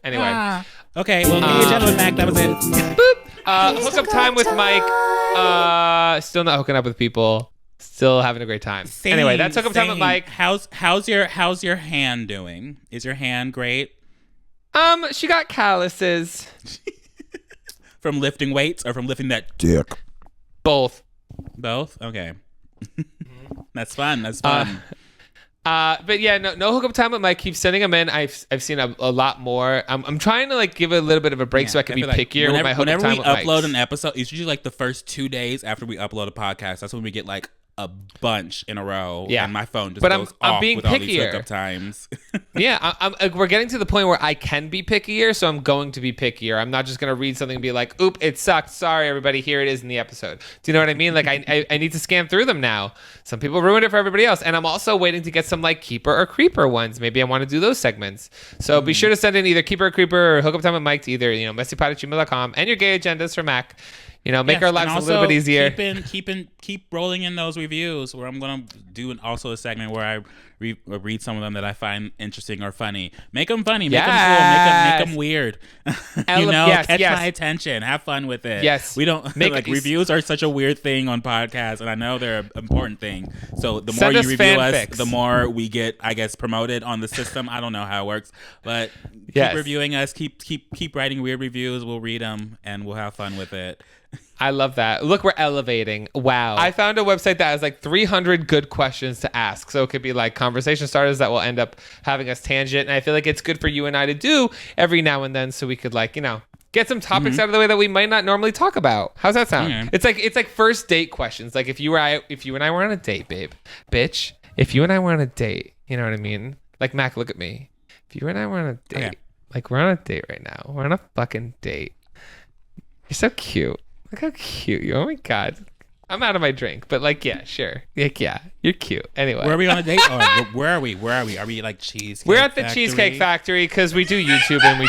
Anyway. Okay. Well, ladies and gentlemen, Mac, that was it. Boop. Hookup time with Mike. Still not hooking up with people. Still having a great time. Anyway, that's hookup time with Mike. How's your hand doing? Is your hand great? She got calluses. From lifting weights or from lifting that dick? Both. Both? Okay. That's fun. But yeah, no hookup time with Mike. Keep sending them in. I've seen a lot more. I'm trying to like give it a little bit of a break so I can be pickier with my hookup time with Mike. Whenever we upload an episode, it's usually like the first 2 days after we upload a podcast. That's when we get like a bunch in a row. Yeah, and my phone just goes off being with pickier. All these hookup times. Yeah, we're getting to the point where I can be pickier, so I'm going to be pickier. I'm not just going to read something and be like, oop, it sucked. Sorry, everybody. Here it is in the episode. Do you know what I mean? Like, I need to scan through them now. Some people ruined it for everybody else. And I'm also waiting to get some, like, keeper or creeper ones. Maybe I want to do those segments. So be sure to send in either keeper or creeper or hookup time with Mike to either, MessyPod@gmail.com and your gay agendas for Mac. Make our lives a little bit easier. Keep rolling in those reviews. Where I'm gonna do also a segment where I read some of them that I find interesting or funny. Make them funny. Make them cool. Make them weird. Catch my attention. Have fun with it. Yes. We don't reviews are such a weird thing on podcasts, and I know they're an important thing. So the more you review us, the more we get, I guess, promoted on the system. I don't know how it works, but keep reviewing us. Keep writing weird reviews. We'll read them and we'll have fun with it. I love that. Look, we're elevating. Wow. I found a website that has like 300 good questions to ask. So it could be like conversation starters that will end up having us tangent. And I feel like it's good for you and I to do every now and then so we could get some topics out of the way that we might not normally talk about. How's that sound? Mm-hmm. It's like first date questions. Like if you and I were on a date, babe. Bitch, if you and I were on a date, you know what I mean? Like, Mac, look at me. If you and I were on a date, like we're on a date right now. We're on a fucking date. You're so cute. Look how cute you are. Oh my God. I'm out of my drink, but like, yeah, sure. Like, yeah, you're cute. Anyway. Where are we on a date? Where are we? Are we like Cheesecake We're at the Cheesecake Factory because we do YouTube and we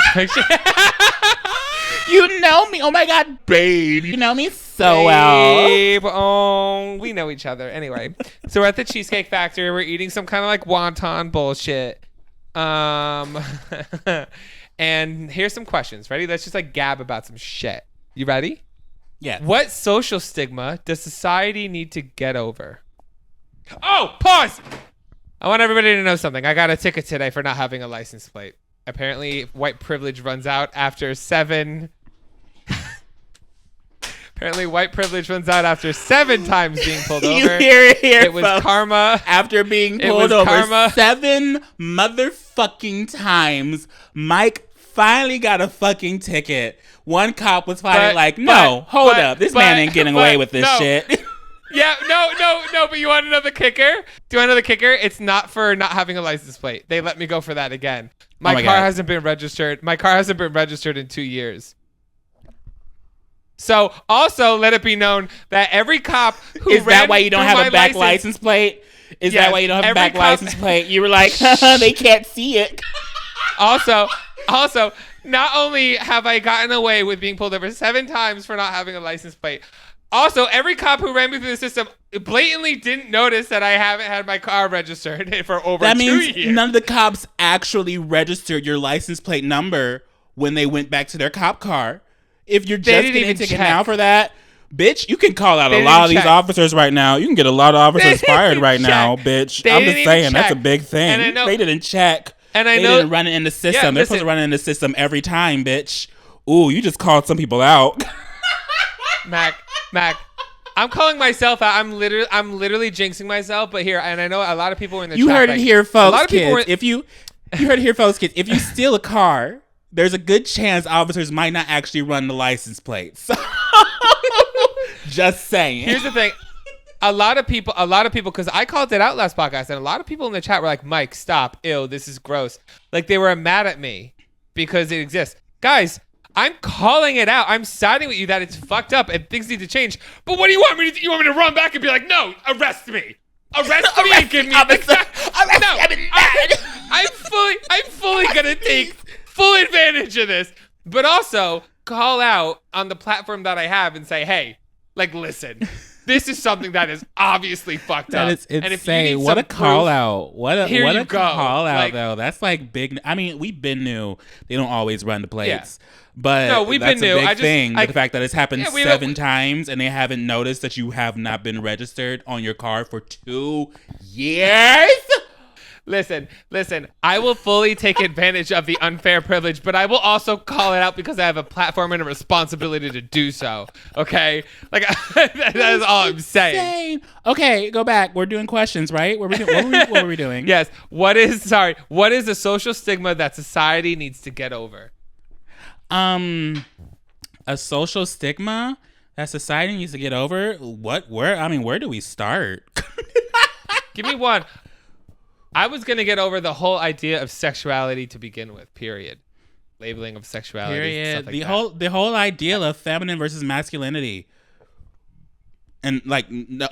You know me. Oh my God, babe. You know me so well. Babe. Oh, we know each other. Anyway, so we're at the Cheesecake Factory. We're eating some kind of like wonton bullshit. And here's some questions. Ready? Let's just like gab about some shit. You ready? Yeah. What social stigma does society need to get over? Oh, pause! I want everybody to know something. I got a ticket today for not having a license plate. Apparently, white privilege runs out after 7... Apparently, white privilege runs out after 7 times being pulled over. You hear it here, It was folks. karma. After being pulled over 7 motherfucking times, Mike finally got a fucking ticket. One cop was finally hold up. This man ain't getting away with this shit. Yeah, no, but you want to know the kicker? Do you want to know the kicker? It's not for not having a license plate. They let me go for that again. My car hasn't been registered. My car hasn't been registered in 2 years. So, also, let it be known that every cop who Is that why you don't have a back license plate? Is that why you don't have a back license plate? You were like, they can't see it. Also, not only have I gotten away with being pulled over 7 times for not having a license plate, also, every cop who ran me through the system blatantly didn't notice that I haven't had my car registered for over 2 years. That means none of the cops actually registered your license plate number when they went back to their cop car. If you're just getting a ticket now for that, bitch, you can call out a lot of these officers right now. You can get a lot of officers fired right now, bitch. I'm just saying, that's a big thing. They didn't check. And I know they didn't run it in the system. They're supposed to run it in the system every time, bitch. Ooh, you just called some people out. Mac, I'm calling myself out. I'm literally jinxing myself. But here, and I know a lot of people were in the chat. You heard it here, folks, kids. You heard it here, folks, kids. If you steal a car there's a good chance officers might not actually run the license plates. Just saying. Here's the thing. A lot of people, because I called it out last podcast, and a lot of people in the chat were like, Mike, stop. Ew, this is gross. Like, they were mad at me because it exists. Guys, I'm calling it out. I'm siding with you that it's fucked up and things need to change. But what do you want me to do? You want me to run back and be like, no, arrest me. Arrest me and give me... I'm fully going to take full advantage of this. But also, call out on the platform that I have and say, hey, like, listen, this is something that is obviously fucked up. That is insane. And if you need what a some call proof, out. What a call out, like, though. That's like big. I mean, we've been new. They don't always run the plates. Yeah. But no, we've that's been new. a big thing. The fact that it's happened 7 times and they haven't noticed that you have not been registered on your car for 2 years. Listen, I will fully take advantage of the unfair privilege, but I will also call it out because I have a platform and a responsibility to do so. Okay? Like, that is all I'm saying. Okay, go back. We're doing questions, right? What were we doing? Yes. What is a social stigma that society needs to get over? A social stigma that society needs to get over? Where do we start? Give me one. I was going to get over the whole idea of sexuality to begin with, period. Labeling of sexuality. Period. Stuff like The whole idea of feminine versus masculinity. And like the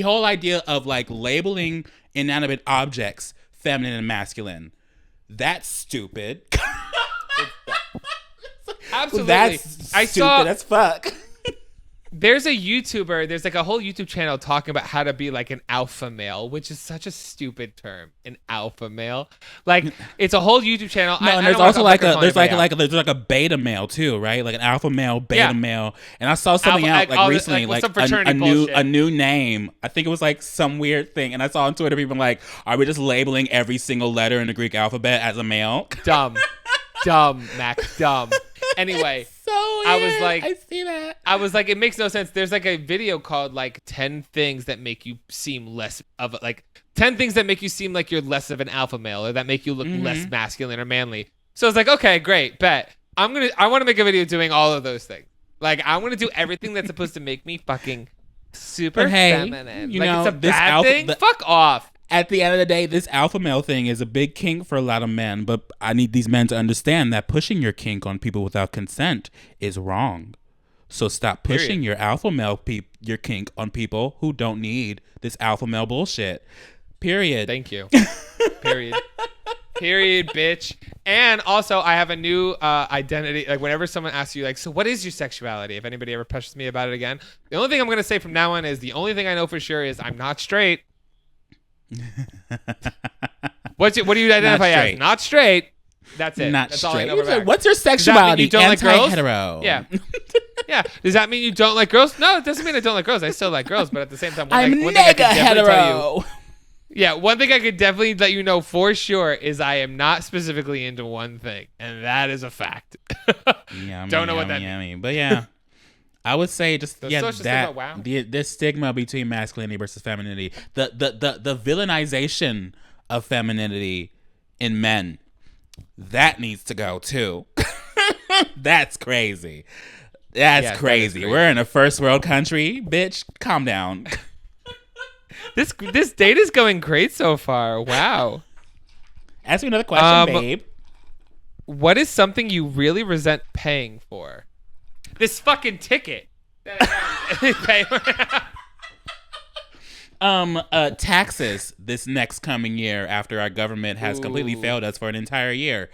whole idea of like labeling inanimate objects feminine and masculine. That's stupid. Absolutely. That's stupid as fuck. There's like a whole YouTube channel talking about how to be like an alpha male, which is such a stupid term, an alpha male. Like, it's a whole YouTube channel. No, and there's also there's like a beta male too, right? Like an alpha male, beta male. And I saw something recently, like a new name. I think it was like some weird thing. And I saw on Twitter people like, are we just labeling every single letter in the Greek alphabet as a male? Dumb, Mac, dumb. Anyway, I was like, I see that. I was like, it makes no sense. There's like a video called like 10 things that make you seem less of like 10 things that make you seem like you're less of an alpha male or that make you look less masculine or manly. So I was like, okay, great, bet. I want to make a video doing all of those things. Like, I want to do everything that's supposed to make me fucking super feminine. You like, know, it's a bad thing? Fuck off. At the end of the day, this alpha male thing is a big kink for a lot of men, but I need these men to understand that pushing your kink on people without consent is wrong. So stop pushing your alpha male your kink on people who don't need this alpha male bullshit. Period. Thank you. Period. Period, bitch. And also, I have a new identity. Like, whenever someone asks you, like, so what is your sexuality? If anybody ever pushes me about it again, the only thing I'm going to say from now on is the only thing I know for sure is I'm not straight. What do you identify as? Not straight. That's it. That's all straight. I know. What's your sexuality? You don't like girls? Hetero. Yeah. Yeah. Does that mean you don't like girls? No, it doesn't mean I don't like girls. I still like girls, but at the same time, one thing I could definitely tell you. Yeah, one thing I could definitely let you know for sure is I am not specifically into one thing, and that is a fact. Don't know what that means. But yeah. I would say just stigma, wow. The stigma between masculinity versus femininity, the villainization of femininity in men, that needs to go too. That's crazy. That's crazy. We're in a first world country, bitch. Calm down. This date is going great so far. Wow. Ask me another question, babe. What is something you really resent paying for? This fucking ticket. Taxes this next coming year after our government has completely failed us for an entire year.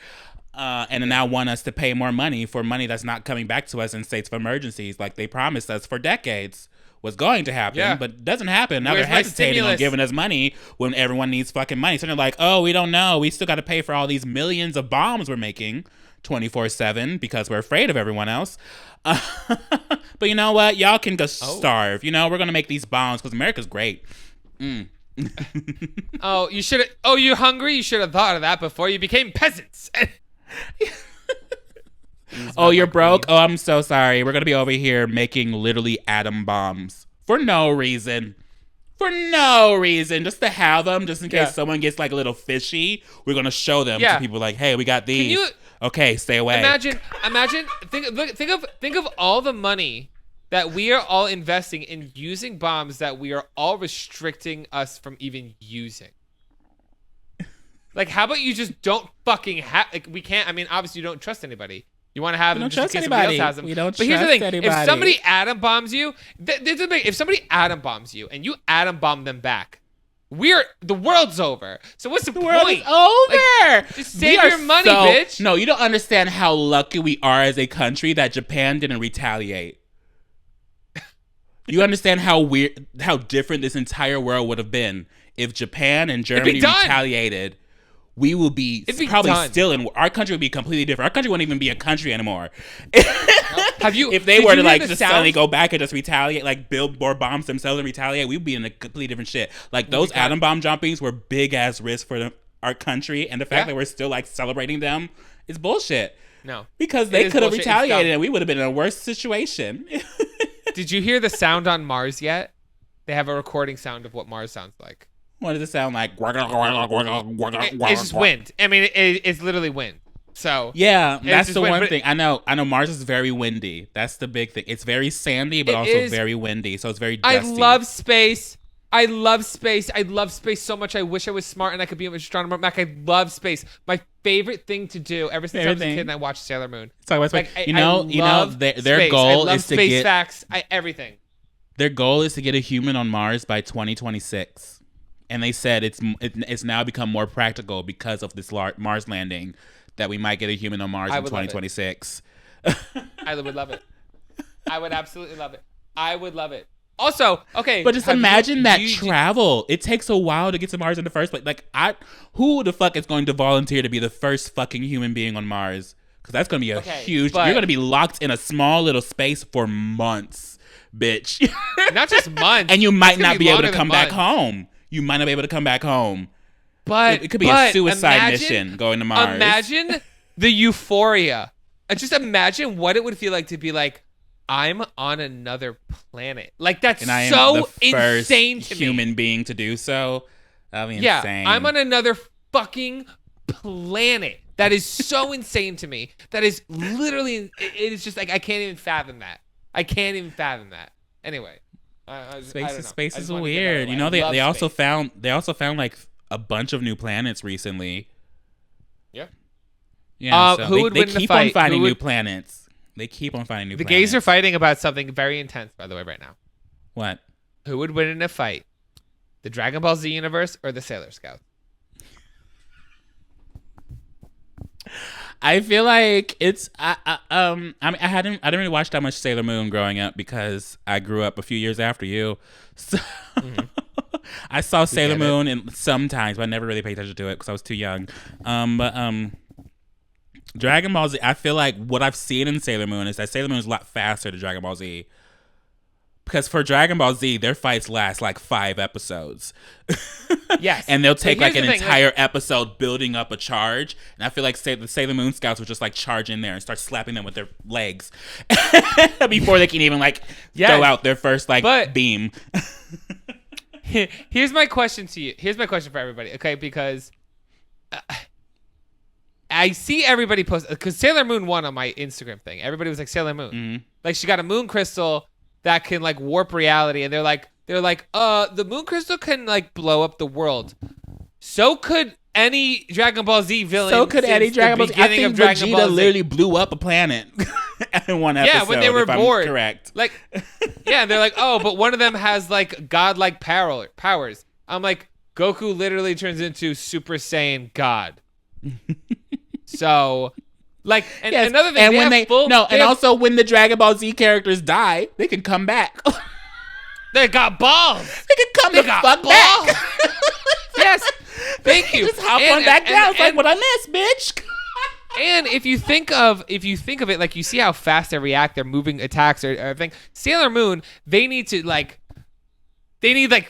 And now want us to pay more money for money that's not coming back to us in states of emergencies like they promised us for decades was going to happen, but doesn't happen. Now they're hesitating on giving us money when everyone needs fucking money. So they're like, oh, we don't know. We still got to pay for all these millions of bombs we're making 24/7 because we're afraid of everyone else. But you know what? Y'all can go starve. You know, we're going to make these bombs because America's great. Oh, you should have. Oh, you're hungry? You should have thought of that before you became peasants. Oh, you're broke? Oh, I'm so sorry. We're going to be over here making literally atom bombs for no reason. For no reason. Just to have them, just in case someone gets like a little fishy. We're going to show them to people like, hey, we got these. Okay, stay away. Imagine. Think of all the money that we are all investing in using bombs that we are all restricting us from even using. Like, how about you just don't fucking have? Like, we can't. I mean, obviously, you don't trust anybody. You want to have them just in case somebody else has them. We don't but here's the trust thing: anybody. if somebody atom bombs you, if somebody atom bombs you and you atom bomb them back, the world's over. So what's the point? World is over. Like, just save your money, bitch. No, you don't understand how lucky we are as a country that Japan didn't retaliate. You understand how different this entire world would have been if Japan and Germany retaliated. We will be probably still in. Our country would be completely different. Our country wouldn't even be a country anymore. If they were to like just suddenly go back and just retaliate, like build more bombs themselves and retaliate, we'd be in a completely different shit. Like those atom bomb droppings were big ass risks for our country, and the fact that we're still like celebrating them is bullshit. No, because they could have retaliated, and we would have been in a worse situation. Did you hear the sound on Mars yet? They have a recording sound of what Mars sounds like. What does it sound like? It's just wind. I mean, it's literally wind. So yeah, that's the one thing. I know Mars is very windy. That's the big thing. It's very sandy, but also very windy. So it's very dusty. I love space. I love space so much. I wish I was smart and I could be an astronomer. Mac, I love space. My favorite thing to do ever since I was a kid and I watched Sailor Moon. Talk about space. Like, their goal is to space facts. Everything. Their goal is to get a human on Mars by 2026. And they said it's now become more practical because of this Mars landing that we might get a human on Mars in 2026. I would love it. I would absolutely love it. I would love it. Also, okay. But just imagine that travel. It takes a while to get to Mars in the first place. Like, who the fuck is going to volunteer to be the first fucking human being on Mars? Because that's going to be a huge... You're going to be locked in a small little space for months, bitch. Not just months. And you might not be able to come back home. You might not be able to come back home. But it could be a suicide mission going to Mars. Imagine the euphoria. Just imagine what it would feel like to be like, I'm on another planet. Like, that's so insane to me. Human being to do so. That'd be insane. I'm on another fucking planet. That is so insane to me. That is literally, it is just like, I can't even fathom that. Anyway. Space is weird. You know, they also found like a bunch of new planets recently. Yeah. Yeah. So they keep on finding new planets. They keep on finding new planets. The gays are fighting about something very intense, by the way, right now. What? Who would win in a fight? The Dragon Ball Z universe or the Sailor Scouts? I feel like it's I mean I didn't really watch that much Sailor Moon growing up because I grew up a few years after you. So I saw Sailor Moon and sometimes, but I never really paid attention to it because I was too young. But Dragon Ball Z, I feel like what I've seen in Sailor Moon is that Sailor Moon is a lot faster than Dragon Ball Z. Because for Dragon Ball Z, their fights last like 5 episodes. Yes. And they'll take like an entire episode building up a charge. And I feel like the Sailor Moon Scouts would just like charge in there and start slapping them with their legs before they can even like throw out their first beam. Here's my question to you. Here's my question for everybody. Okay, because I see everybody post, because Sailor Moon won on my Instagram thing. Everybody was like, Sailor Moon. Mm-hmm. Like, she got a moon crystal that can like warp reality, and they're like, the moon crystal can like blow up the world. So could any Dragon Ball Z villain. So could any Dragon Ball Z. I think Vegeta literally blew up a planet in one episode. Yeah, when they were bored. I'm correct. Like, yeah, they're like, oh, but one of them has like godlike powers. I'm like, Goku literally turns into Super Saiyan God. So. Like, and another thing, and also when the Dragon Ball Z characters die, they can come back. They got balls. They can come the fuck back. Yes, thank you. Just hop on back down. It's like what I missed, bitch. And if you think of it, like, you see how fast they react, their moving attacks or everything. Sailor Moon, they need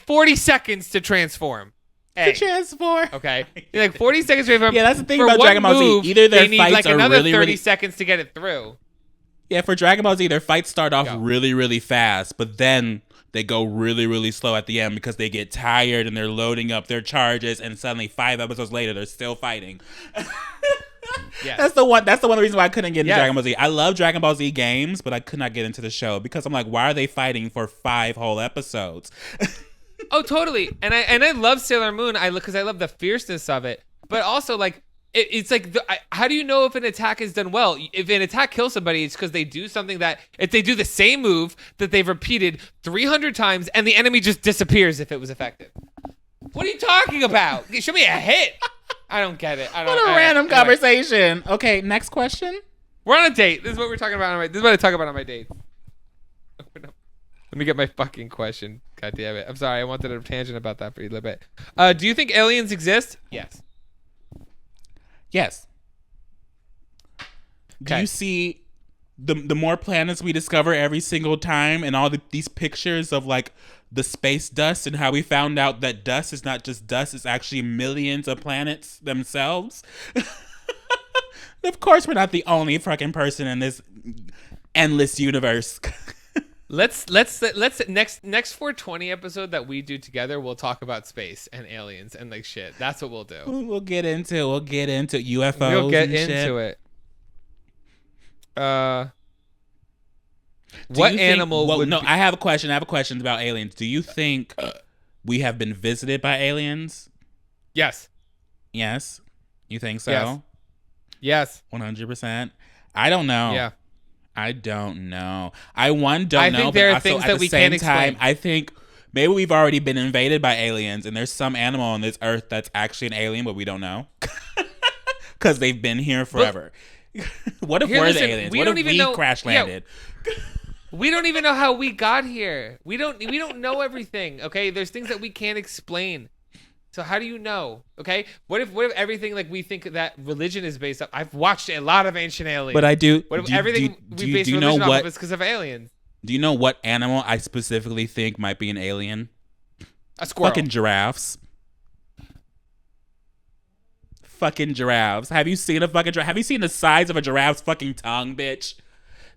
40 seconds to transform. Transform. Okay. Like 40 seconds to transform. Yeah, that's the thing about Dragon Ball Z. Either their they fights need like are another really, 30 seconds to get it through. Yeah, for Dragon Ball Z, their fights start off really, really fast, but then they go really, really slow at the end because they get tired and they're loading up their charges, and suddenly 5 episodes later, they're still fighting. Yes. That's the one reason why I couldn't get into Yes. Dragon Ball Z. I love Dragon Ball Z games, but I could not get into the show because I'm like, why are they fighting for 5 whole episodes? Oh, totally. And I love Sailor Moon. Because I love the fierceness of it. But also, like, it's like, how do you know if an attack is done well? If an attack kills somebody, it's because they do something that, if they do the same move that they've repeated 300 times, and the enemy just disappears if it was effective. What are you talking about? Show me a hit. I don't get it. What a random conversation. Okay, next question. We're on a date. This is what we're talking about. This is what I talk about on my dates. Let me get my fucking question. God damn it. I'm sorry. I wanted a tangent about that for you a little bit. Do you think aliens exist? Yes. Do you see the more planets we discover every single time, and all these pictures of like the space dust, and how we found out that dust is not just dust, it's actually millions of planets themselves? Of course, we're not the only fucking person in this endless universe. Let's next 420 episode that we do together, we'll talk about space and aliens and like shit. That's what we'll do. We'll get into UFOs. We'll get and into shit. it. What animal would? No, I have a question. About aliens. Do you think we have been visited by aliens? Yes. Yes. You think so? Yes. 100%. I don't know. Yeah. I don't know. I think there are things that we can't explain. I think maybe we've already been invaded by aliens, and there's some animal on this earth that's actually an alien, but we don't know because they've been here forever. What if we're the aliens? What if we crash landed? Yeah, we don't even know how we got here. We don't know everything. Okay, there's things that we can't explain. So how do you know? Okay, what if everything like we think that religion is based on? I've watched a lot of Ancient Aliens. But I do. What if everything we base religion off of is because of aliens? Do you know what animal I specifically think might be an alien? A squirrel. Fucking giraffes. Fucking giraffes. Have you seen a fucking giraffe? Have you seen the size of a giraffe's fucking tongue, bitch?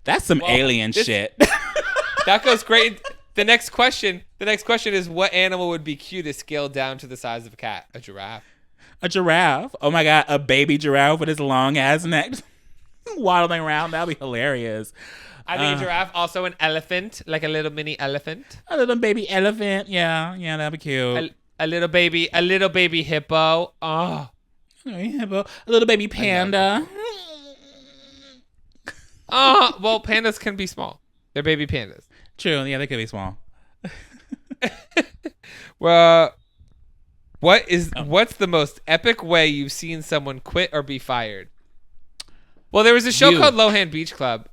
That's some alien shit. That goes great. The next question is, what animal would be cute to scale down to the size of a cat? A giraffe. A giraffe? Oh my God, a baby giraffe with his long ass neck waddling around. That'd be hilarious. I think a giraffe, also an elephant, like a little mini elephant. A little baby elephant. Yeah, that'd be cute. A little baby hippo. Oh. A little baby panda. Well, pandas can be small. They're baby pandas. True. Yeah, they could be small. Well, what's the most epic way you've seen someone quit or be fired? Well, there was a show called Lohan Beach Club.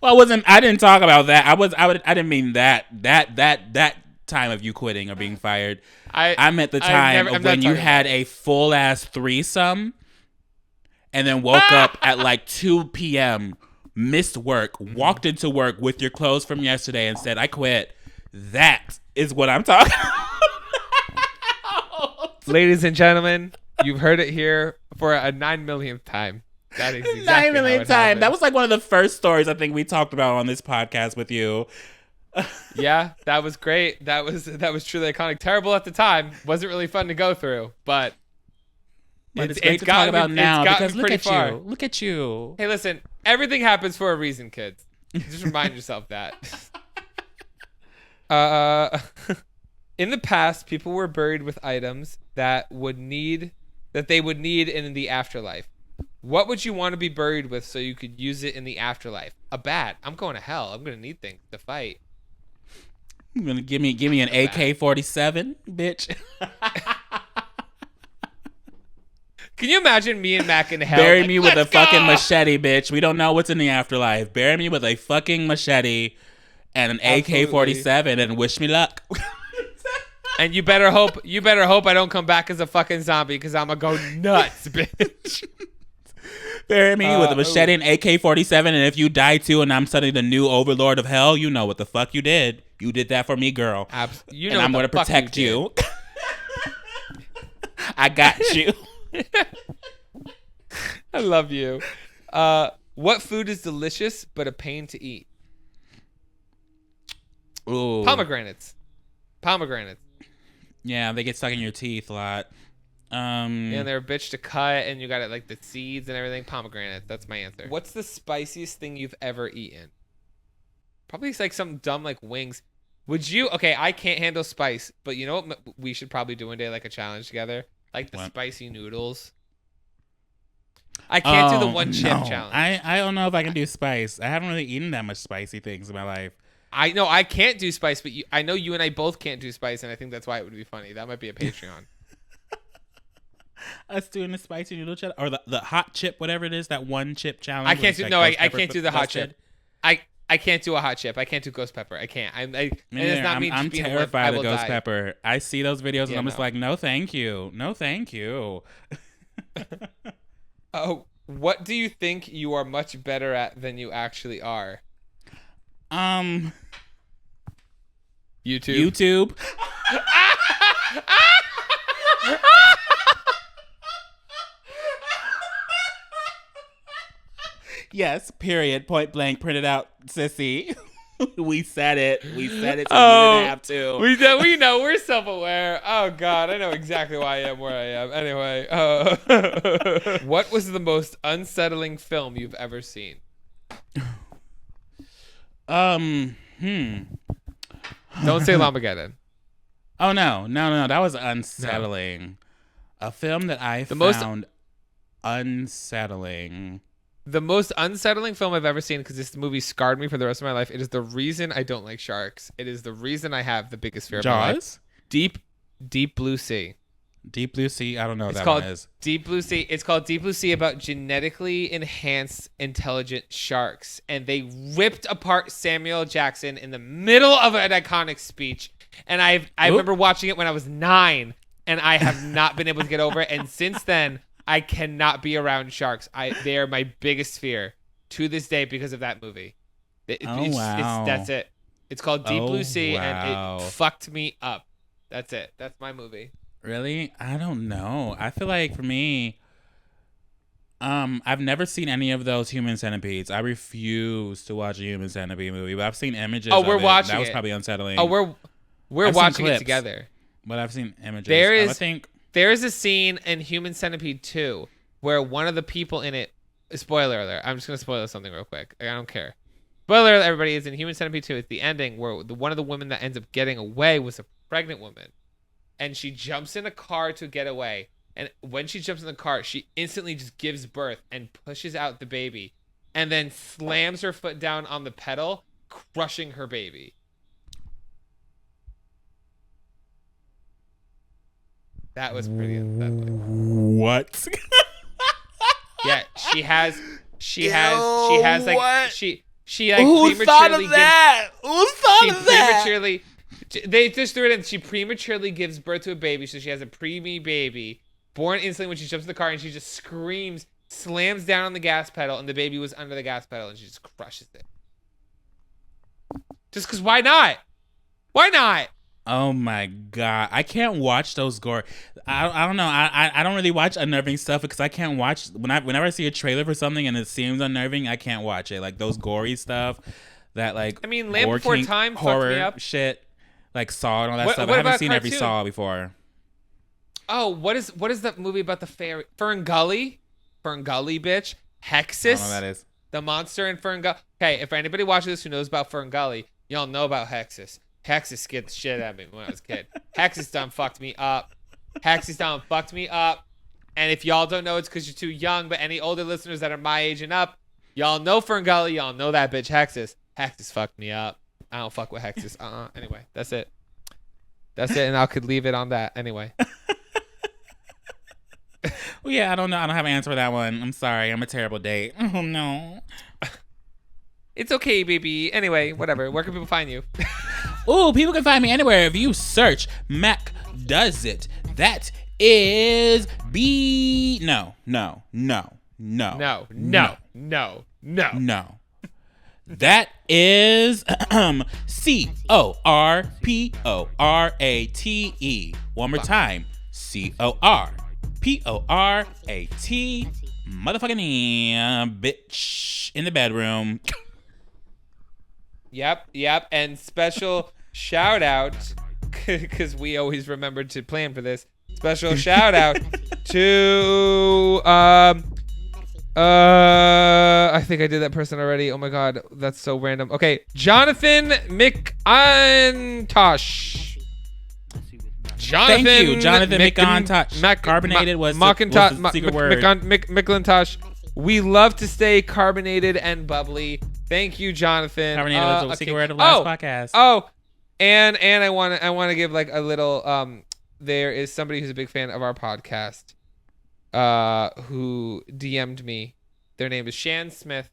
Well, I didn't talk about that. I didn't mean that time of you quitting or being fired. I meant the time of when you had a full ass threesome and then woke up at like 2 p.m., missed work, walked into work with your clothes from yesterday and said, I quit. That is what I'm talking about. Ladies and gentlemen, you've heard it here for a 9 millionth time. That is exactly 9 millionth time. That was like one of the first stories I think we talked about on this podcast with you. Yeah, that was great. That was truly iconic. Terrible at the time. Wasn't really fun to go through, but it's great to talk about now because look at you. Look at you. Hey, listen, everything happens for a reason, kids. Just remind yourself that. In the past, people were buried with items that they would need in the afterlife. What would you want to be buried with so you could use it in the afterlife? A bat. I'm going to hell. I'm going to need things to fight. You're gonna give me an AK-47, bitch. Can you imagine me and Mac in hell? Bury me with a fucking machete, bitch. We don't know what's in the afterlife. Bury me with a fucking machete and an AK-47 and wish me luck. And you better hope I don't come back as a fucking zombie because I'm gonna go nuts, bitch. Bury me with a machete and AK-47, and if you die too and I'm suddenly the new overlord of hell, you know what the fuck you did. You did that for me, girl. You know, and I'm going to protect you. I got you. I love you. What food is delicious but a pain to eat? Ooh. Pomegranates. Yeah, they get stuck in your teeth a lot. And they're a bitch to cut, and you got it like the seeds and everything. Pomegranate. That's my answer. What's the spiciest thing you've ever eaten? Probably like something dumb like wings. Would you? Okay, I can't handle spice, but you know what we should probably do one day, like a challenge together, like the spicy noodles. I can't do the one chip challenge. I don't know if I can do spice. I haven't really eaten that much spicy things in my life. I know I can't do spice, but I know you and I both can't do spice, and I think that's why it would be funny. That might be a Patreon. Us doing the spicy noodle challenge or the hot chip, whatever it is, that one chip challenge. I can't do I can't do the hot chip. I can't do a hot chip. I can't do ghost pepper. I can't. And it's not me. I'm terrified of ghost pepper. I see those videos and I'm just like, no, thank you, no, thank you. Oh, what do you think you are much better at than you actually are? YouTube. Yes, period. Point blank. Print it out, sissy. We said it. We said it. So we didn't have to. We know. We're self-aware. Oh God, I know exactly why I am where I am. Anyway, what was the most unsettling film you've ever seen? Don't say Llamageddon. Oh no, that was unsettling. No. A film that I found unsettling. The most unsettling film I've ever seen, because this movie scarred me for the rest of my life. It is the reason I don't like sharks. It is the reason I have the biggest fear of my life. Deep Blue Sea. Deep Blue Sea? I don't know what that one is. Deep Blue Sea. It's called Deep Blue Sea, about genetically enhanced intelligent sharks. And they ripped apart Samuel Jackson in the middle of an iconic speech. And I remember watching it when I was 9, and I have not been able to get over it. And since then, I cannot be around sharks. They are my biggest fear to this day because of that movie. Wow. That's it. It's called Deep Blue Sea, and it fucked me up. That's it. That's my movie. Really? I don't know. I feel like for me, I've never seen any of those Human Centipedes. I refuse to watch a Human Centipede movie, but I've seen images. Oh, we're watching it. That was probably unsettling. Oh, we're watching it together. But I've seen images. There is a scene in Human Centipede 2 where one of the people in it, spoiler alert, I'm just going to spoil something real quick. I don't care. Spoiler alert, everybody, is in Human Centipede 2. It's the ending where one of the women that ends up getting away was a pregnant woman. And she jumps in a car to get away. And when she jumps in the car, she instantly just gives birth and pushes out the baby. And then slams her foot down on the pedal, crushing her baby. That was pretty unsettling. What? Yeah, she has Who thought of that? They just threw it in. She prematurely gives birth to a baby, so she has a preemie baby, born instantly when she jumps in the car, and she just screams, slams down on the gas pedal, and the baby was under the gas pedal, and she just crushes it. Just because, why not? Why not? Oh my God. I can't watch those gore. I don't know. I don't really watch unnerving stuff because I can't watch whenever I see a trailer for something and it seems unnerving, I can't watch it. Like those gory stuff that like Land Before Time horror fucked me up. Shit. Like Saw and all that stuff. I haven't seen every Saw before. Oh, what is that movie about the fairy? Fern Gully, bitch. Hexus. I don't know what that is. The monster in Fern Gully. Okay, if anybody watches this who knows about Fern Gully, y'all know about Hexus. Hexus scared the shit out of me when I was a kid. Hexus done fucked me up. And if y'all don't know, it's because you're too young. But any older listeners that are my age and up, y'all know Fern Gully. Y'all know that bitch Hexus. Hexus fucked me up. I don't fuck with Hexus. Anyway, that's it. And I could leave it on that. Anyway. Well, yeah, I don't know. I don't have an answer for that one. I'm sorry. I'm a terrible date. Oh, no. It's okay, baby. Anyway, whatever. Where can people find you? Ooh, people can find me anywhere if you search Mac Does It. That is No. That is CORPORATE. One more time. CORPORATE. Motherfucking bitch in the bedroom. Yep. And special shout out, because we always remembered to plan for this. Special shout out to I think I did that person already. Oh my god, that's so random. Okay, Jonathan McIntosh. Jonathan, Thank you, Jonathan McIntosh. Carbonated was the secret word. McIntosh. We love to stay carbonated and bubbly. Thank you, Jonathan. Carbonated was the secret word of last podcast. And I want to give like a little there is somebody who's a big fan of our podcast who DM'd me. Their name is Shan Smith.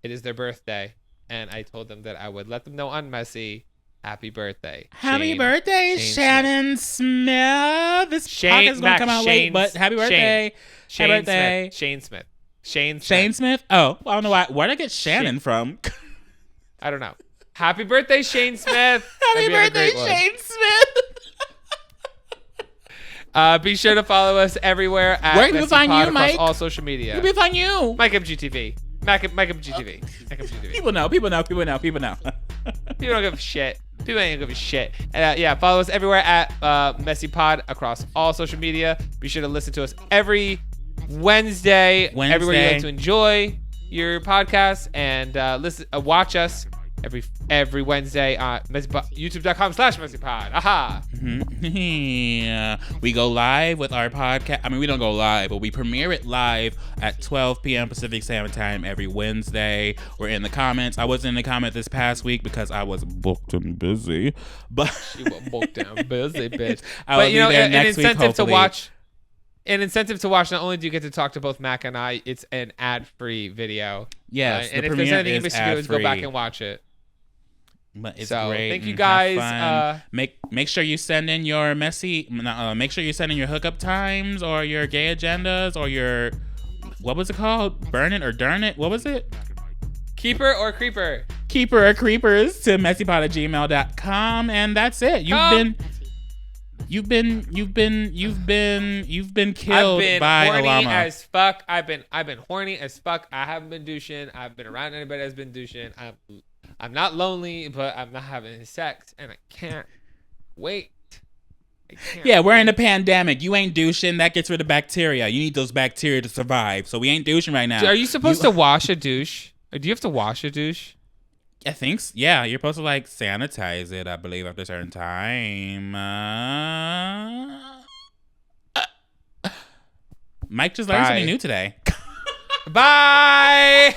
It is their birthday, and I told them that I would let them know on Messy. Happy birthday. Happy birthday, Shannon Smith. This podcast is going to come out late, but happy birthday. Happy birthday. Shane Smith. Shane Smith? Oh, I don't know why. Where did I get Shannon from? I don't know. Happy birthday, Shane Smith. Happy birthday, Shane Smith. Be sure to follow us everywhere at Where can we find you, Mike? All social media. Where can we find you? Mike MGTV. Mike MGTV. People know. People don't give a shit. People ain't give a shit. Yeah, follow us everywhere at MessyPod across all social media. Be sure to listen to us every Wednesday. Everywhere you like to enjoy your podcast, and watch us every Wednesday on youtube.com/MessyPod. Aha. Mm-hmm. We go live with our podcast. I mean, we don't go live, but we premiere it live at 12 p.m. Pacific Standard Time every Wednesday. We're in the comments. I wasn't in the comment this past week because I was booked and busy. But you were booked and busy, bitch. But you know, an incentive to watch. An incentive to watch. Not only do you get to talk to both Mac and I, it's an ad-free video. Yes, and if there's anything you wish to do, is go back and watch it. But it's great. Thank you guys. Make sure you send in your make sure you send in your hookup times or your gay agendas or your, what was it called? Burn it or darn it? What was it? Keeper or creeper? Keeper or creepers to messypod@gmail.com, and that's it. You've been killed by a llama. As fuck. I've been horny as fuck. I haven't been douching. I've been around anybody that's been douching. I'm not lonely, but I'm not having sex, and I can't wait. Yeah, we're in a pandemic. You ain't douching. That gets rid of bacteria. You need those bacteria to survive. So we ain't douching right now. Are you supposed to wash a douche? Or do you have to wash a douche? I think so. Yeah, you're supposed to like sanitize it, I believe, after a certain time. Mike just learned something new today. Bye.